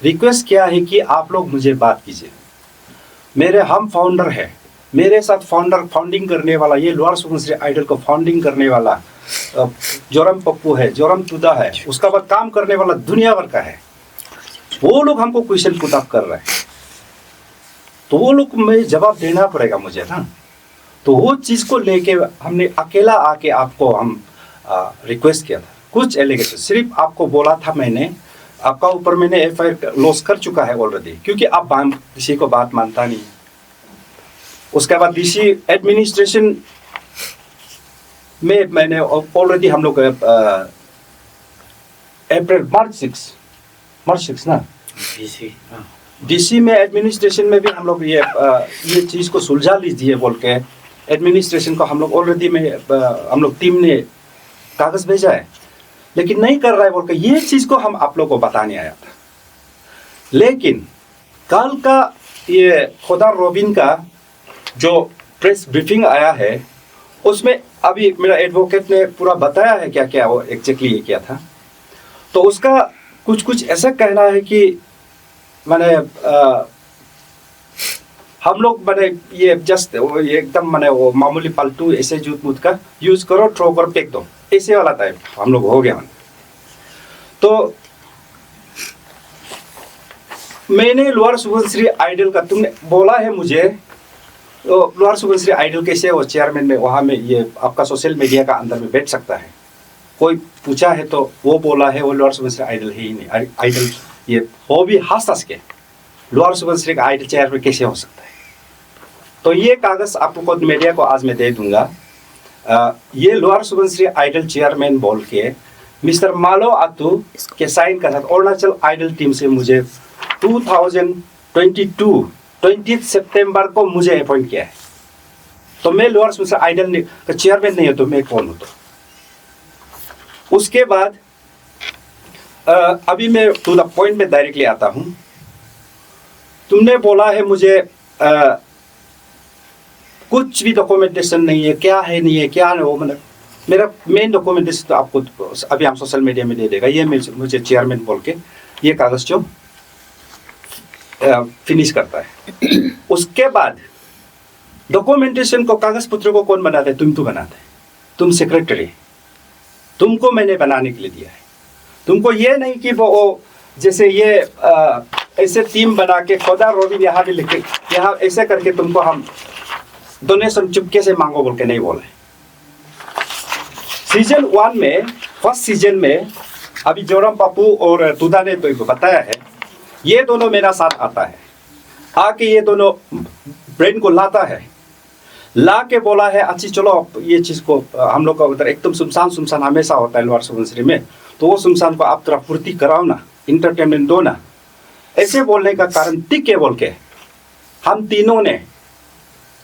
रिक्वेस्ट किया है कि आप लोग मुझे बात कीजिए। मेरे हम फाउंडर है, मेरे साथ फाउंडिंग करने वाला, ये लोअर सुबनसिरी आइडल को फाउंडिंग करने वाला जोरम पप्पू है, जोरम तुदा है, उसका बाद काम करने वाला दुनिया भर का है। वो लोग हमको क्वेश्चन पुट अप कर रहे हैं, तो वो लोग में जवाब देना पड़ेगा मुझे ना। तो वो चीज़ को लेके हमने अकेला आके आपको हम रिक्वेस्ट किया था। कुछ एलिगेशन सिर्फ आपको बोला था, मैंने आपका ऊपर मैंने एफआईआर लॉस कर चुका है ऑलरेडी, क्योंकि आप किसी को बात मानता नहीं। उसके बाद डीसी एडमिनिस्ट्रेशन में मैंने ऑलरेडी हम लोग मार्च 6 ना डीसी में एडमिनिस्ट्रेशन में भी हम लोग ये चीज़ को सुलझा लीजिए बोल के एडमिनिस्ट्रेशन को हम लोग ऑलरेडी में हम लोग टीम ने कागज़ भेजा है, लेकिन नहीं कर रहा है बोल के ये चीज़ को हम आप लोग को बताने आया था। लेकिन कल का ये खुदा रोबिन का जो प्रेस ब्रीफिंग आया है, उसमें अभी मेरा एडवोकेट ने पूरा बताया है क्या क्या वो एग्जैक्टली ये क्या था। तो उसका कुछ ऐसा कहना है कि मैंने हम लोग मैंने ये जस्ट एकदम मैंने वो मामूली पालतू ऐसे जूत मूत का यूज करो, थ्रो कर फेंक दो, ऐसे वाला टाइप हम लोग हो गया। तो मैंने लोअर सुबनसिरी आइडल का तुमने बोला है मुझे, तो लोअर सुबनसिरी आइडल कैसे वो चेयरमैन में वहाँ में ये आपका सोशल मीडिया का अंदर में बैठ सकता है? कोई पूछा है तो वो बोला है वो लोअर सुबनसिरी आइडल है ही नहीं। आइडल ये वो भी हंस के लोअर सुबनसिरी का आइडल चेयरमैन कैसे हो सकता है? तो ये कागज़ आपको मीडिया को आज मैं दे दूंगा। ये लोअर सुबनसिरी आइडल चेयरमैन बोल के मिस्टर मालो आतू के साइन का साथ अरुणाचल आइडल टीम से मुझे 2022 20 सितंबर को मुझे अपॉइंट किया है। तो मैं लोअर सुबनसिरी आइडल का चेयरमैन नहीं हूँ तो मैं कौन हूँ? तो उसके बाद अभी मैं टू द पॉइंट में डायरेक्टली आता हूँ। तुमने बोला है मुझे कुछ भी डॉक्यूमेंटेशन नहीं है, क्या है नहीं है, क्या नहीं, वो मतलब मेरा मेन डॉक्यूमेंटेशन तो आपको अभी हम सोशल मीडिया में दे देगा। ये मुझे चेयरमैन बोल के ये कागज़ जो फिनिश करता है। उसके बाद डॉक्यूमेंटेशन को कागज़ पत्र को कौन बनाता है? तुम तो बनाते है, तुम सेक्रेटरी, तुमको मैंने बनाने के लिए दिया है। तुमको ये नहीं कि वो जैसे ये ऐसे टीम बना के खुदा रोबिन यहाँ भी लिखे, यहाँ ऐसे करके तुमको हम डोनेशन चुपके से मांगो बोल के नहीं बोले। सीजन 1 में फर्स्ट सीजन में अभी जोरम पप्पू और तुदा ने तो बताया है, ये दोनों मेरा साथ आता है, आके ये दोनों ब्रेन को लाता है, ला के बोला है अच्छी चलो ये चीज़ को हम लोग का उधर एकदम सुनसान हमेशा होता है लोअर सुबनसिरी में, तो वो सुनसान को आप थोड़ा पूर्ति कराओ ना, इंटरटेनमेंट दो ना। ऐसे बोलने का कारण टिक के बोल के हम तीनों ने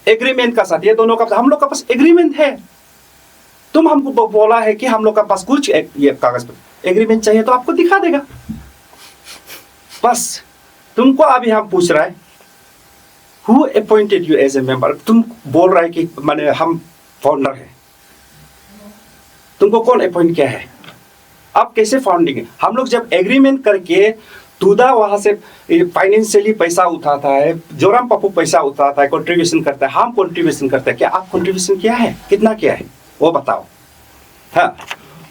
एग्रीमेंट का साथ, ये दोनों का हम लोग का पास एग्रीमेंट है। तुम हमको बोला है कि हम लोग का पास कुछ ये कागज पर एग्रीमेंट चाहिए तो आपको दिखा देगा। बस तुमको अभी हम पूछ रहा है who appointed you as a member? तुम बोल रहा है कि माने हम फाउंडर है, तुमको कौन अपॉइंट किया है? आप कैसे फाउंडिंग है? हम लोग जब एग्रीमेंट करके तुदा वहां से फाइनेंशियली पैसा उठाता है, जोरम पप्पू पैसा उठाता है, कंट्रीब्यूशन करता है, हम कंट्रीब्यूशन करते हैं। क्या आप कंट्रीब्यूशन किया है? कितना किया है वो बताओ। हाँ,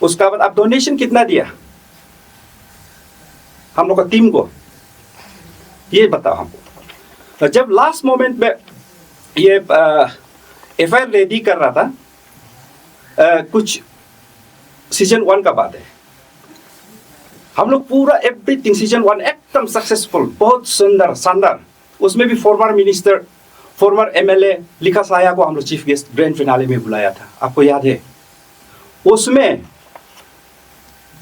उसका बाद आप डोनेशन कितना दिया हम लोग का टीम को, ये बताओ हमको। जब लास्ट मोमेंट में ये एफआईआर रेडी कर रहा था, कुछ सीजन 1 का बात है, हम लोग पूरा एवरीथिंग सीजन 1 एकदम सक्सेसफुल, बहुत सुंदर शानदार। उसमें भी फॉर्मर मिनिस्टर, फॉर्मर एमएलए लिखा साया को हम लोग चीफ गेस्ट ग्रैंड फिनाले में बुलाया था, आपको याद है? उसमें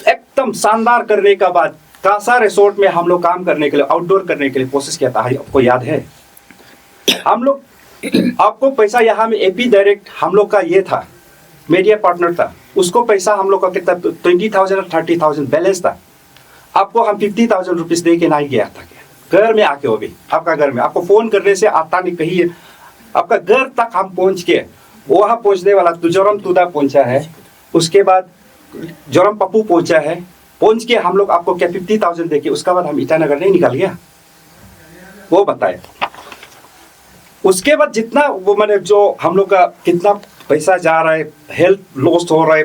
एकदम शानदार करने का बाद कासा रिसोर्ट में हम लोग काम करने के लिए, आउटडोर करने के लिए कोशिश किया था, आपको याद है? हम लोग आपको पैसा यहाँ में एपी डायरेक्ट हम लोग का ये था, मीडिया पार्टनर था, उसको पैसा हम लोग का कितना 20,000 और 30,000 बैलेंस था। आपको हम 50,000 रुपीज दे के नहीं गया था क्या? घर में आके, वो भी आपका घर में, आपको फोन करने से आता नहीं, कहीं आपका घर तक हम पहुंच के, वहां पहुंचने वाला जोरम तुदा पहुंचा है, उसके बाद जोरम पप्पू पहुंचा है, पहुंच के हम लोग आपको क्या 50,000 देके उसके बाद हम ईटानगर नहीं निकल गया? वो बताए। उसके बाद जितना वो मैंने जो हम लोग का कितना पैसा जा रहा है, हेल्थ लॉस हो रहा है,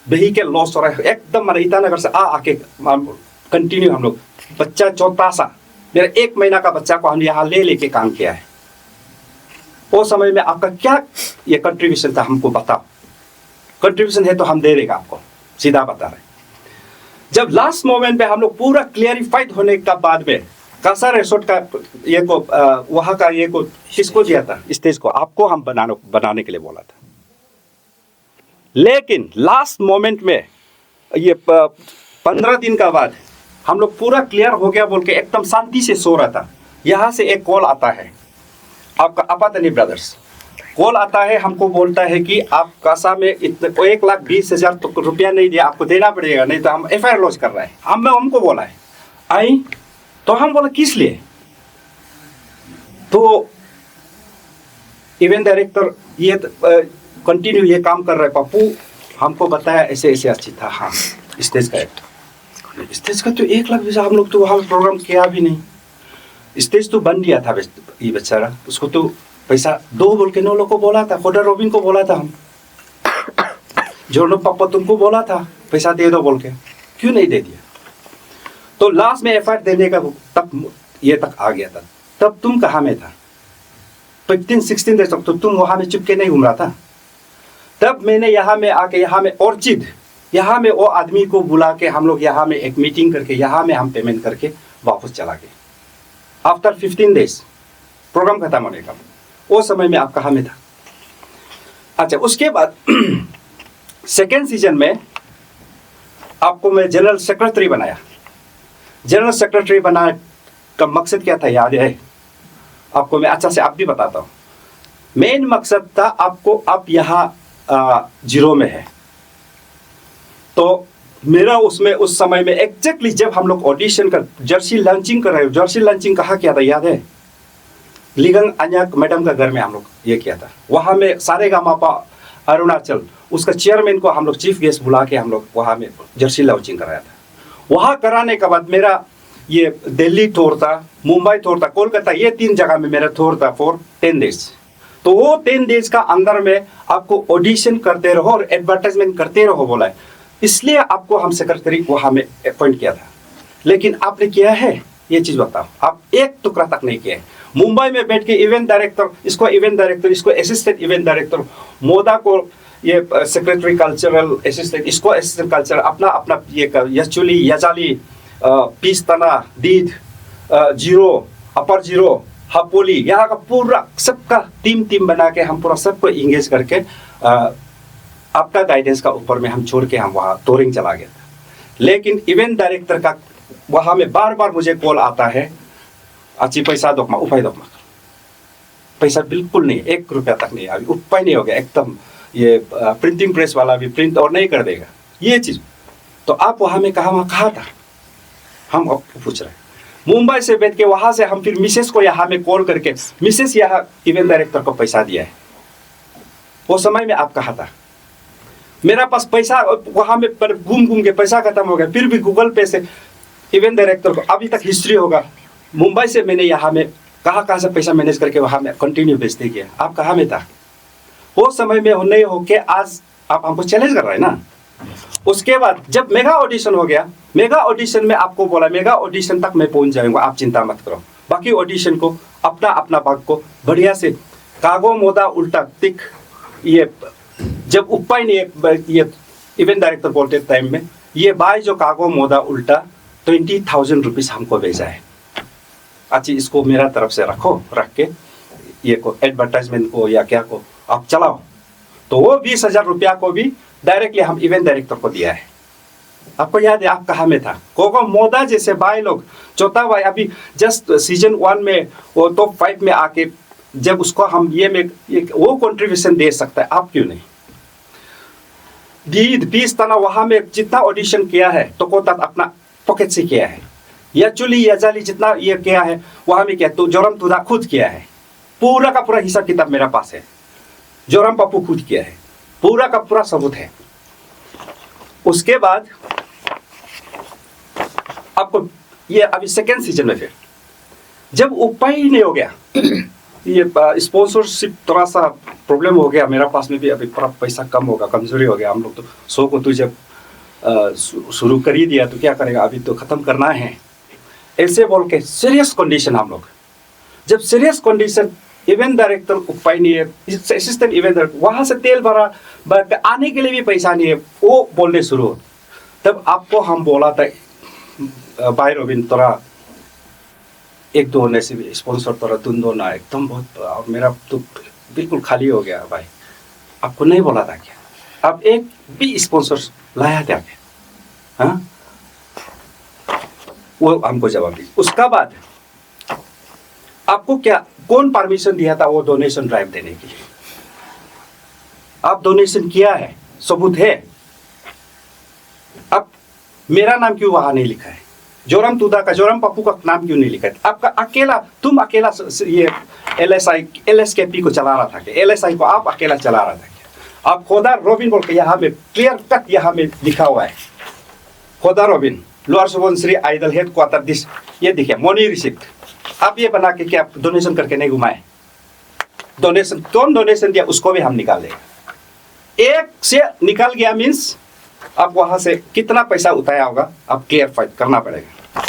व्हीकल लॉस हो रहा है, एकदम मैंने ईटानगर से आके कंटिन्यू हम लोग, बच्चा छोटा सा, मेरा 1 महीना का बच्चा को हम यहाँ ले लेके काम किया है। वो समय में आपका क्या ये कंट्रीब्यूशन था हमको बताओ। कंट्रीब्यूशन है तो हम दे देगा आपको, सीधा बता रहे। जब लास्ट मोमेंट पे हम लोग पूरा क्लियरिफाइड होने का बाद में कासा रिसोर्ट का ये को वहां का ये को किसको दिया था? स्टेज को आपको हम बनाने के लिए बोला था। लेकिन लास्ट मोमेंट में ये 15 दिन का बाद हम लोग पूरा क्लियर हो गया बोल के एकदम शांति से सो रहा था। यहाँ से एक कॉल आता है, आपका अपातनी ब्रदर्स कॉल आता है, हमको बोलता है कि आप कासा में इतने 1,20,000 तो रुपया नहीं दिया, आपको देना पड़ेगा, नहीं तो हम एफआईआर लॉन्च कर रहे हैं। हमको बोला है आई, तो हम बोला किस लिए? तो इवेंट डायरेक्टर ये कंटिन्यू ये काम कर रहा है पप्पू, हमको बताया ऐसे ऐसे अच्छी था। हाँ, स्टेज का तो 1,20,000 हम लोग तो वहाँ प्रोग्राम किया भी नहीं, स्टेज तो बन दिया था ये बेचारा, उसको तो पैसा दो बोल के 9 लोग को बोला था, खोडा रोबिन को बोला था, हम जोनो पापा तुमको बोला था पैसा दे दो बोल के, क्यों नहीं दे दिया? तो लास्ट में एफआईआर देने का तक ये तक आ गया था। तब तुम कहाँ में था? 15-16 डेज तक तो तुम वहां में चुपके नहीं घूम रहा था। तब मैंने यहाँ में आके, यहाँ में ऑर्चिड, यहाँ में वो आदमी को बुला के हम लोग यहाँ में एक मीटिंग करके यहाँ में हम पेमेंट करके वापस चला गए। आफ्टर 15 डेज प्रोग्राम खत्म होने का, वो समय में आप कहाँ में था? अच्छा, उसके बाद सेकेंड सीजन में आपको मैं जनरल सेक्रेटरी बनाया। जनरल सेक्रेटरी बनाने का मकसद क्या था याद है आपको? मैं अच्छा से आप भी बताता हूँ। मेन मकसद था आपको, आप यहाँ 0 में है, तो मेरा उसमें उस समय में एग्जैक्टली जब हम लोग ऑडिशन कर जर्सी लॉन्चिंग कर रहे हो, जर्सी लॉन्चिंग कहाँ किया था याद है? लिगंग अन्याक मैडम का घर में हम लोग ये किया था। वहाँ में सारेगामापा अरुणाचल उसका चेयरमैन को हम लोग चीफ गेस्ट बुला के हम लोग वहाँ में जर्सी लॉन्चिंग कराया था। वहाँ कराने के बाद मेरा ये दिल्ली टूर था, मुंबई टूर था, कोलकाता, ये 3 जगह में मेरा टूर था फॉर 10 डेज। तो वो 10 डेज का अंदर में आपको ऑडिशन करते रहो और एडवर्टाइजमेंट करते रहो बोला है, इसलिए आपको हम सेक्रेटरी वहाँ में अपॉइंट किया था। लेकिन आपने किया है ये चीज़ बताओ, आप एक टुकड़ा तक नहीं किया है। मुंबई में बैठ के इवेंट डायरेक्टर, इसको इवेंट डायरेक्टर, इसको असिस्टेंट इवेंट डायरेक्टर, मोदा को ये सेक्रेटरी कल्चरल असिस्टेंट, इसको असिस्टेंट कल्चर, अपना अपना ये यचुली यजाली पीस तना दीद जीरो अपर जीरो हापोली, यहाँ का पूरा सबका टीम बना के हम पूरा सबको इंगेज करके आपका गाइडेंस का ऊपर में हम छोड़ के हम वहाँ टूरिंग चला गया था। लेकिन इवेंट डायरेक्टर का वहाँ में बार बार मुझे कॉल आता है, अच्छी पैसा दोकमा उपाय दोकमा, पैसा बिल्कुल नहीं, 1 रुपया तक नहीं, अभी उपाय नहीं हो गया एकदम, ये प्रिंटिंग प्रेस वाला भी प्रिंट और नहीं कर देगा ये चीज़। तो आप वहाँ में कहा था? हम आपको पूछ रहे हैं। मुंबई से बैठ के वहाँ से हम फिर मिसेस को यहाँ में कॉल करके, मिसेस यहाँ इवेंट डायरेक्टर को पैसा दिया है। वो समय में आप कहा था मेरा पास पैसा, वहाँ में घूम के पैसा खत्म हो गया, फिर भी गूगल पे से इवेंट डायरेक्टर को अभी तक हिस्ट्री होगा, मुंबई से मैंने यहाँ में कहाँ से पैसा मैनेज करके वहाँ में कंटिन्यू बेचते किया। आप कहाँ में था वो समय में? नहीं हो के आज आप हमको चैलेंज कर रहे हैं ना। उसके बाद जब मेगा ऑडिशन हो गया, मेगा ऑडिशन में आपको बोला मेगा ऑडिशन तक मैं पहुंच जाऊंगा, आप चिंता मत करो, बाकी ऑडिशन को अपना अपना भाग को बढ़िया से कागो मोदा उल्टा तिक। ये जब उपाय ने ये इवेंट डायरेक्टर बोलते टाइम में ये भाई जो कागो मोदा उल्टा 20,000 रुपीज हमको भेजा है, अच्छा इसको मेरा तरफ से रखो, रख के ये को एडवर्टाइजमेंट को या क्या को आप चलाओ। तो वो 20,000 रुपया को भी डायरेक्टली हम इवेंट डायरेक्टर को दिया है। आपको याद है आप कहाँ में था? कोको मोदा जैसे भाई लोग, चौथा भाई अभी जस्ट सीजन 1 में वो टॉप 5 में आके जब उसको हम ये में वो कंट्रीब्यूशन दे सकता है, आप क्यों नहीं? 20 तना वहां में जितना ऑडिशन किया है तो को तक अपना पॉकेट से किया है, या चुली या जाली जितना ये किया है वहां में किया, तो जोरम तुदा खुद किया है, पूरा का पूरा हिसाब किताब मेरा पास है। जोरम पप्पू खुद किया है, पूरा का पूरा सबूत है। उसके बाद आपको ये अभी सेकेंड सीजन में फिर जब उपाय नहीं हो गया, ये स्पॉन्सरशिप थोड़ा सा प्रॉब्लम हो गया, मेरा पास में भी अभी पूरा पैसा कम होगा, कमजोरी हो गया। हम लोग तो शो को तो जब शुरू कर ही दिया तो क्या करेगा, अभी तो खत्म करना है ऐसे बोल के सीरियस कंडीशन हम लोग, जब सीरियस कंडीशन इवेंट डायरेक्टर उपाय नहीं है, असिस्टेंट इवेंट डायरेक्टर वहां से तेल भरा आने के लिए भी पैसा नहीं है, वो बोलने शुरू, तब आपको हम बोला था भाई रोबिन तोरा एक दो होने से भी स्पॉन्सर तोरा तुम दो ना, एकदम बहुत, और मेरा तो बिल्कुल खाली हो गया भाई। आपको नहीं बोला था क्या? आप एक भी स्पॉन्सर लाया था क्या? हाँ, वो हमको जवाब दी। उसका बाद आपको क्या कौन परमिशन दिया था वो डोनेशन ड्राइव देने के लिए? आप डोनेशन किया है, सबूत है। अब मेरा नाम क्यों वहां नहीं लिखा है? जोरम तुदा का, जोरम पप्पू का नाम क्यों नहीं लिखा है? आपका अकेला, तुम अकेला ये LSKP को चला रहा था क्या? LSI को आप अकेला चला रहा था क्या? आप खोदा रोबिन बोल के यहाँ में क्लियर कट यहाँ में लिखा हुआ है, खोदा Robin lower Subansiri idol headquarter this, ये देखिए मनी रिसिप्ट। आप ये बना के क्या डोनेशन करके नहीं घुमाए? डोनेशन कौन डोनेशन दिया उसको भी हम निकाल देंगे। एक से निकल गया मीन्स आप वहां से कितना पैसा उठाया होगा आप क्लियर फाइट करना पड़ेगा।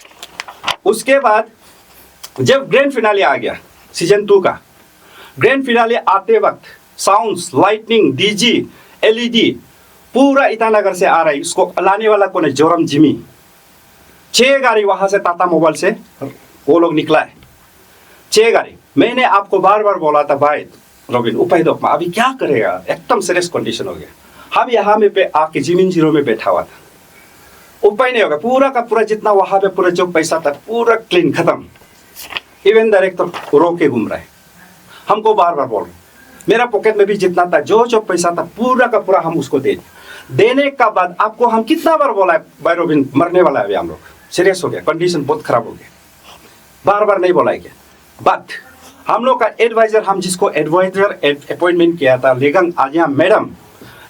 उसके बाद जब ग्रैंड फिनाले आ गया सीजन 2 का, ग्रैंड फिनाले आते वक्त साउंड्स, लाइटनिंग, डीजी, LED पूरा ईटानगर से आ रहा है। इसको लाने वाला कौन है? जोरम जिमी। 6 गाड़ी वहां से टाटा मोबाइल से वो लोग निकला है, 6 गाड़ी। मैंने आपको बार बार बोला था भाई रोबिन उपाय दो, अभी क्या करेगा, एकदम सीरियस कंडीशन हो गया। हम यहाँ में पे आके जिमिन जीरो में बैठा हुआ था, उपाय नहीं होगा, पूरा का पूरा जितना वहां पे पूरा जो पैसा था पूरा क्लीन खत्म। इवेंट डायरेक्टर रो के घूम रहा है, हमको बार बार बोल रहे, मेरा पॉकेट में भी जितना था जो पैसा था पूरा का पूरा हम उसको देने का बाद आपको हम कितना बार बोला है भाई रोबिन मरने वाला है, हम लोग सीरियस हो गया, कंडीशन बहुत खराब हो गया, बार बार नहीं बोला है क्या? बट हम लोग का एडवाइजर, हम जिसको एडवाइजर अपॉइंटमेंट किया था लिगंग आन्या मैडम,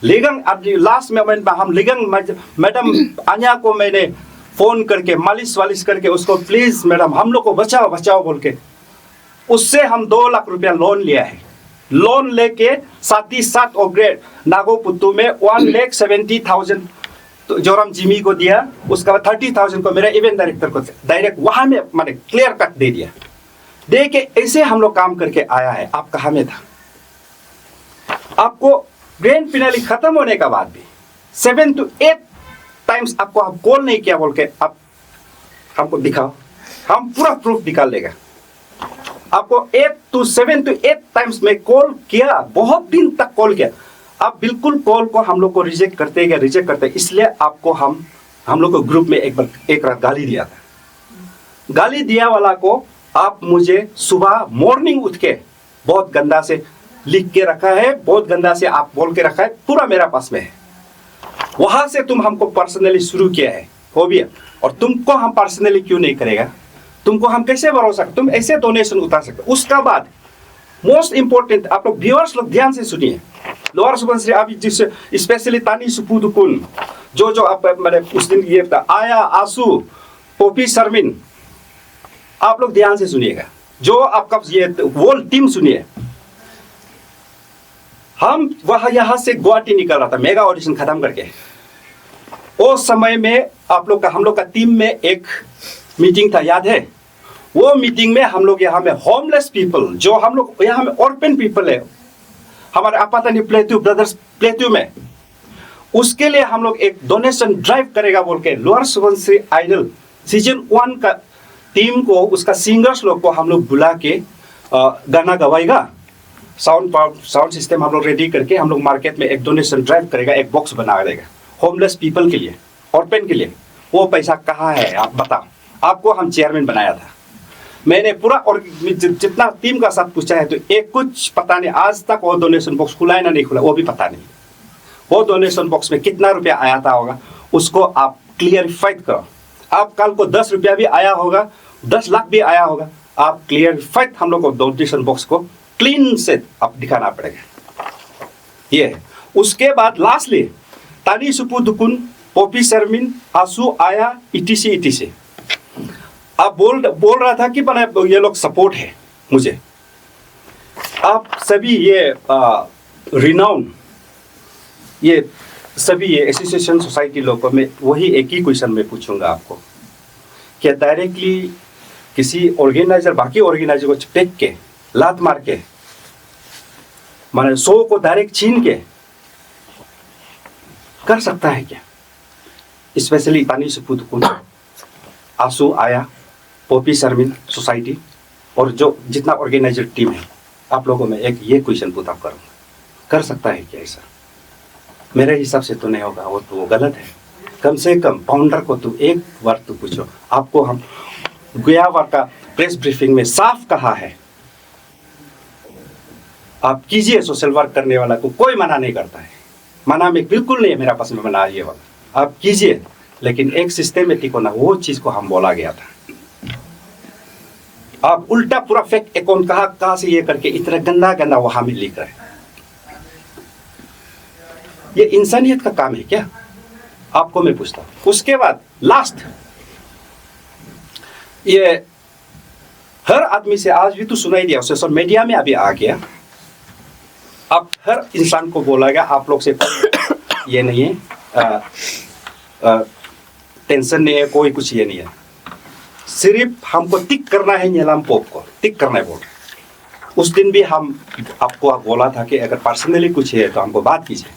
लिगंग लास्ट मोमेंट में हम लिगंग मैडम आन्या को मैंने फोन करके मालिश वालिश करके उसको प्लीज मैडम हम लोग को बचाओ बचाओ बोल के, उससे हम 2 लाख रुपया लोन लिया है। लोन लेके साथ ही साथ अपग्रेड नागोपुत्तू में 1,70,000 तो जोरम जिमी को दिया, उसका बाद 30,000 को मेरा इवेंट डायरेक्टर को डायरेक्ट वहां में मैंने क्लियर कट दे दिया। दे के ऐसे हम लोग काम करके आया है। आप कहाँ में था? आपको ग्रैंड फिनाले खत्म होने का बाद भी 7 to 8 टाइम्स आपको हम कॉल नहीं किया बोल के आप हमको दिखाओ, हम पूरा प्रूफ निकाल लेगा। आपको 7 to 8 टाइम्स में कॉल किया, बहुत दिन तक कॉल किया, आप बिल्कुल कॉल को हम लोग को रिजेक्ट करते गए, रिजेक्ट करते, इसलिए आपको हम लोग को ग्रुप में एक रात गाली दिया था। गाली दिया वाला को आप मुझे सुबह मॉर्निंग उठ के बहुत गंदा से लिख के रखा है, बहुत गंदा से आप बोल के रखा है, पूरा मेरा पास में है। वहां से तुम हमको पर्सनली शुरू किया है हो भी है, और तुमको हम पर्सनली क्यों नहीं करेगा? तुमको हम कैसे भरोसा, तुम ऐसे डोनेशन उतार सकते। उसका बाद मोस्ट इंपोर्टेंट आप लोग व्यूअर्स लोग ध्यान से सुनिए, लोअर सुबनसिरी अभी जिससे स्पेशली तानी सुपुदुकुन जो आप मैंने उस दिन ये आया आंसू पॉपी शर्मिन, आप लोग ध्यान से सुनिएगा, जो आपका ये वो टीम सुनिए। हम वहां यहां से गुवाहाटी निकल रहा था मेगा ऑडिशन खत्म करके। उस समय में आप लोग का हम लोग का टीम में एक मीटिंग था, याद है? वो मीटिंग में हम लोग यहाँ में होमलेस पीपल, जो हम लोग यहाँ में ऑर्फन पीपल है, हमारे आपातनी प्लेट्यू ब्रदर्स प्लेट्यू में, उसके लिए हम लोग एक डोनेशन ड्राइव करेगा बोल के लोअर सुबनसिरी आइडल सीजन 1 का टीम को, उसका सिंगर्स लोग को हम लोग बुला के गाना गवाएगा। साउंड सिस्टम हम लोग रेडी करके हम लोग मार्केट में एक डोनेशन ड्राइव करेगा, एक बॉक्स बना देगा होमलेस पीपल के लिए, ऑर्फन के लिए। वो पैसा कहाँ है आप बताओ। आपको हम चेयरमैन बनाया था, मैंने पूरा और जितना टीम का साथ पूछा है तो एक कुछ पता नहीं, आज तक वो डोनेशन बॉक्स खुला है ना नहीं खुला वो भी पता नहीं। वो डोनेशन बॉक्स में कितना रुपया आया था होगा उसको आप क्लियरिफाइड करो। आप कल को 10 रुपया भी आया होगा, 10 लाख भी आया होगा, आप क्लियरिफाइड हम लोग को डोनेशन बॉक्स को क्लीन से आप दिखाना पड़ेगा। ये उसके बाद लास्टली तानी सुपु दुकुन, पॉपी शर्मिन, आंसू आया, इटीसी इटीसी। आप बोल रहा था कि बना ये लोग सपोर्ट है मुझे। आप सभी ये रिनाउन, ये सभी ये एसोसिएशन सोसाइटी लोगों में वही एक ही क्वेश्चन में पूछूंगा आपको, क्या डायरेक्टली किसी ऑर्गेनाइजर बाकी ऑर्गेनाइजर को फेंक के, लात मार के, माने 100 को डायरेक्ट छीन के कर सकता है क्या? स्पेशली तानी सुपु दुकुन, आंसू आया, पॉपी शर्मिन सोसाइटी और जो जितना ऑर्गेनाइजर टीम है, आप लोगों में एक ये क्वेश्चन पूछा करूँगा, कर सकता है क्या ऐसा? मेरे हिसाब से तो नहीं होगा, वो तो गलत है। कम से कम फाउंडर को तो एक बार तो पूछो। आपको हम गया बार का प्रेस ब्रीफिंग में साफ कहा है, आप कीजिए सोशल वर्क करने वाला को कोई मना नहीं करता है, मना में बिल्कुल नहीं है मेरा पास में मना ये वाला, आप कीजिए, लेकिन एक सिस्टमेटिक होना, वो चीज को हम बोला गया था। आप उल्टा पूरा फेक अकाउंट कहाँ से ये करके इतना गंदा गंदा वहां में लिख रहे हैं। ये इंसानियत का काम है क्या? आपको मैं पूछता हूं। उसके बाद लास्ट, ये हर आदमी से आज भी तो सुनाई दिया, सोशल मीडिया में अभी आ गया, अब हर इंसान को बोला गया आप लोग से ये नहीं है, टेंशन नहीं है, कोई कुछ ये नहीं है, सिर्फ हमको टिक करना है, नीलम पोप को टिक करना है बोल। उस दिन भी हम आपको बोला था कि अगर पर्सनली कुछ है तो हमको बात कीजिए।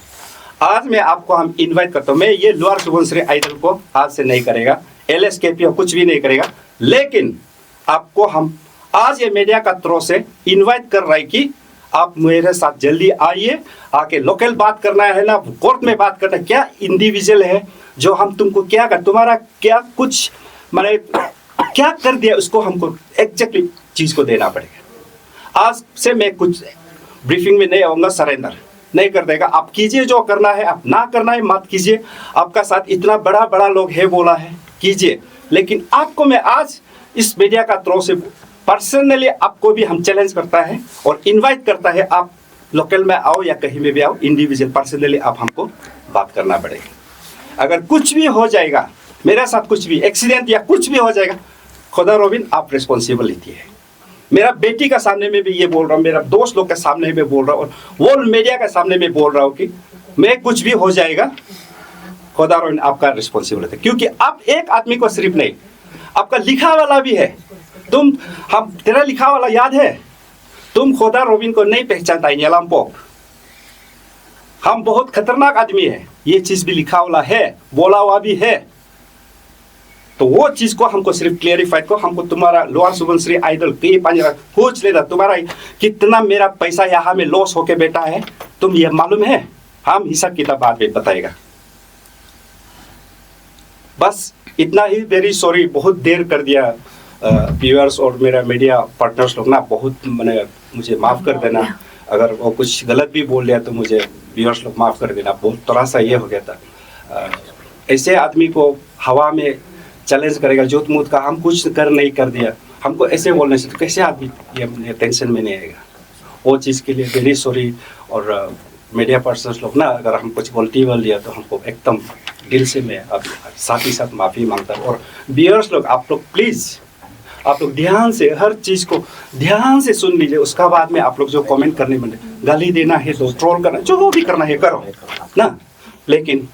आज मैं आपको हम इनवाइट करता हूँ, मैं ये लोअर सुबनसिरी आइडल को आज से नहीं करेगा, LSKP कुछ भी नहीं करेगा, लेकिन आपको हम आज ये मीडिया का थ्रू से इनवाइट कर रहा है कि आप मेरे साथ जल्दी आइए, आके लोकल बात करना है ना, कोर्ट में बात करना है, क्या इंडिविजुअल है जो हम तुमको क्या कर, तुम्हारा क्या कुछ माने क्या कर दिया उसको हमको एग्जैक्टली चीज को देना पड़ेगा। आज से मैं कुछ ब्रीफिंग में नहीं आऊंगा, सरेंडर नहीं कर देगा, आप कीजिए जो करना है, आप ना करना है मत कीजिए, आपका साथ इतना बड़ा बड़ा लोग है बोला है कीजिए, लेकिन आपको मैं आज इस मीडिया का थ्रू से पर्सनली आपको भी हम चैलेंज करता है और इनवाइट करता है, आप लोकल में आओ या कहीं में भी आओ, इंडिविजुअल पर्सनली आप हमको बात करना पड़ेगा। अगर कुछ भी हो जाएगा मेरे साथ, कुछ भी एक्सीडेंट या कुछ भी हो जाएगा, खुदा रोबिन आप रिस्पॉन्सिबिलिटी है। मेरा बेटी का सामने में भी ये बोल रहा हूँ, मेरा दोस्त लोग के सामने में बोल रहा हूँ, और वो मीडिया के सामने में बोल रहा हूँ कि मैं कुछ भी हो जाएगा, खुदा रोबिन आपका रिस्पॉन्सिबिलिटी है, क्योंकि आप एक आदमी को सिर्फ नहीं, आपका लिखा वाला भी है। तुम हम तेरा लिखा वाला याद है, तुम खुदा रोबिन को नहीं पहचानता है, नीलम पोप, हम बहुत खतरनाक आदमी है, ये चीज भी लिखा वाला है, बोला हुआ भी है। तो वो चीज को हमको सिर्फ क्लियरिफाइड को, हमको तुम्हारा लोअर सुबनसिरी आइडल पूछ लेता, तुम्हारा कितना मेरा पैसा यहाँ में लॉस होके बैठा है तुम ये मालूम है, हम हिसाब किताब बाद में बताएगा। बस इतना ही, वेरी सॉरी, बहुत देर कर दिया व्यूअर्स और मेरा मीडिया पार्टनर्स लोग ना, बहुत मैंने मुझे माफ़ कर देना, अगर वो कुछ गलत भी बोल लिया तो मुझे व्यूअर्स लोग माफ़ कर देना, बहुत थोड़ा सा ये हो गया था। ऐसे आदमी को हवा में चैलेंज करेगा, जोत मूत का हम कुछ कर दिया, हमको ऐसे बोलने से तो कैसे आदमी ये टेंशन में नहीं आएगा। वो चीज़ के लिए वेरी सॉरी, और मीडिया पर्सन्स लोग ना अगर हम कुछ गलती बोल दिया तो हमको एकदम दिल से मैं अब साथ ही साथ माफ़ी मांगता हूँ। और व्यूअर्स लोग, आप लोग प्लीज़, आप लोग ध्यान से हर चीज़ को ध्यान से सुन लीजिए। उसका बाद में आप लोग जो कमेंट करने बने, गाली देना है तो ट्रोल करना, जो भी करना है करो ना, लेकिन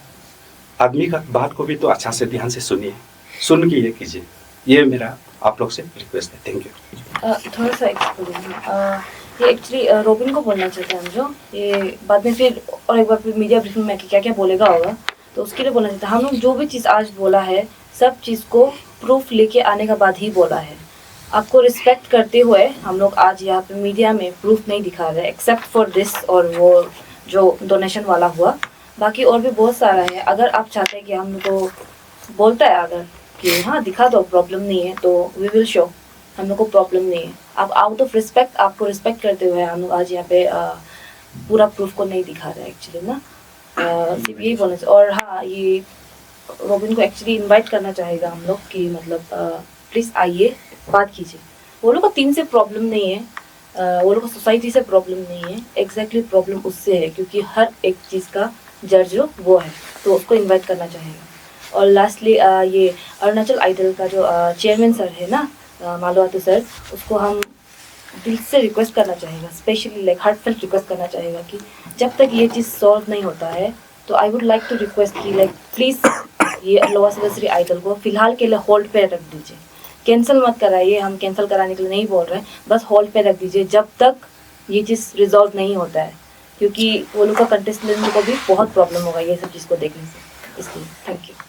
आदमी का बात को भी तो अच्छा से ध्यान से सुनिए, सुन के ये कीजिए। ये मेरा आप लोग से रिक्वेस्ट है। Thank you. थोड़ा सा ये एक्चुअली रोबिन को बोलना चाहते हैं हम, जो ये बाद में फिर और एक बार फिर मीडिया ब्रीफिंग में क्या क्या बोलेगा होगा, तो उसके लिए बोलना चाहते हैं हम लोग जो भी चीज़ आज बोला है सब चीज़ को प्रूफ लेके आने के बाद ही बोला है। आपको रिस्पेक्ट करते हुए हम लोग आज यहाँ पे मीडिया में प्रूफ नहीं दिखा रहे, एक्सेप्ट फॉर दिस और वो जो डोनेशन वाला हुआ। बाकी और भी बहुत सारा है। अगर आप चाहते हैं कि हम लोग को बोलता है अगर कि हाँ दिखा दो, प्रॉब्लम नहीं है, तो वी विल शो, हम लोग को प्रॉब्लम नहीं है। आप आउट ऑफ रिस्पेक्ट, आपको रिस्पेक्ट करते हुए हम लोग आज यहाँ पे पूरा प्रूफ को नहीं दिखा रहे एक्चुअली ना। सिर्फ यही बोलना चाहिए। और हाँ, ये रोबिन को एक्चुअली इनवाइट करना चाहेगा हम लोग कि मतलब प्लीज़ आइए, बात कीजिए। वो लोग को टीम से प्रॉब्लम नहीं है, वो लोग को सोसाइटी से प्रॉब्लम नहीं है, एग्जैक्टली प्रॉब्लम उससे है, क्योंकि हर एक चीज़ का जज जो वो है, तो उसको इनवाइट करना चाहेगा। और लास्टली ये अरुणाचल आइडल का जो चेयरमैन सर है ना, मालवातु सर, उसको हम दिल से रिक्वेस्ट करना चाहेगा, स्पेशली लाइक हार्टफेल्ट रिक्वेस्ट करना चाहेगा कि जब तक ये चीज़ सॉल्व नहीं होता है, तो I would like to request कि लाइक प्लीज़ ये लोअर सुबनसिरी आइडल को फ़िलहाल के लिए होल्ड पे रख दीजिए, कैंसिल मत कराइए। हम कैंसिल कराने के लिए नहीं बोल रहे हैं, बस होल्ड पे रख दीजिए जब तक ये चीज़ रिजॉल्व नहीं होता है, क्योंकि वो लोग का कंटेस्टेंट को भी बहुत प्रॉब्लम होगा ये सब चीज़ को देखने से। इसलिए थैंक यू।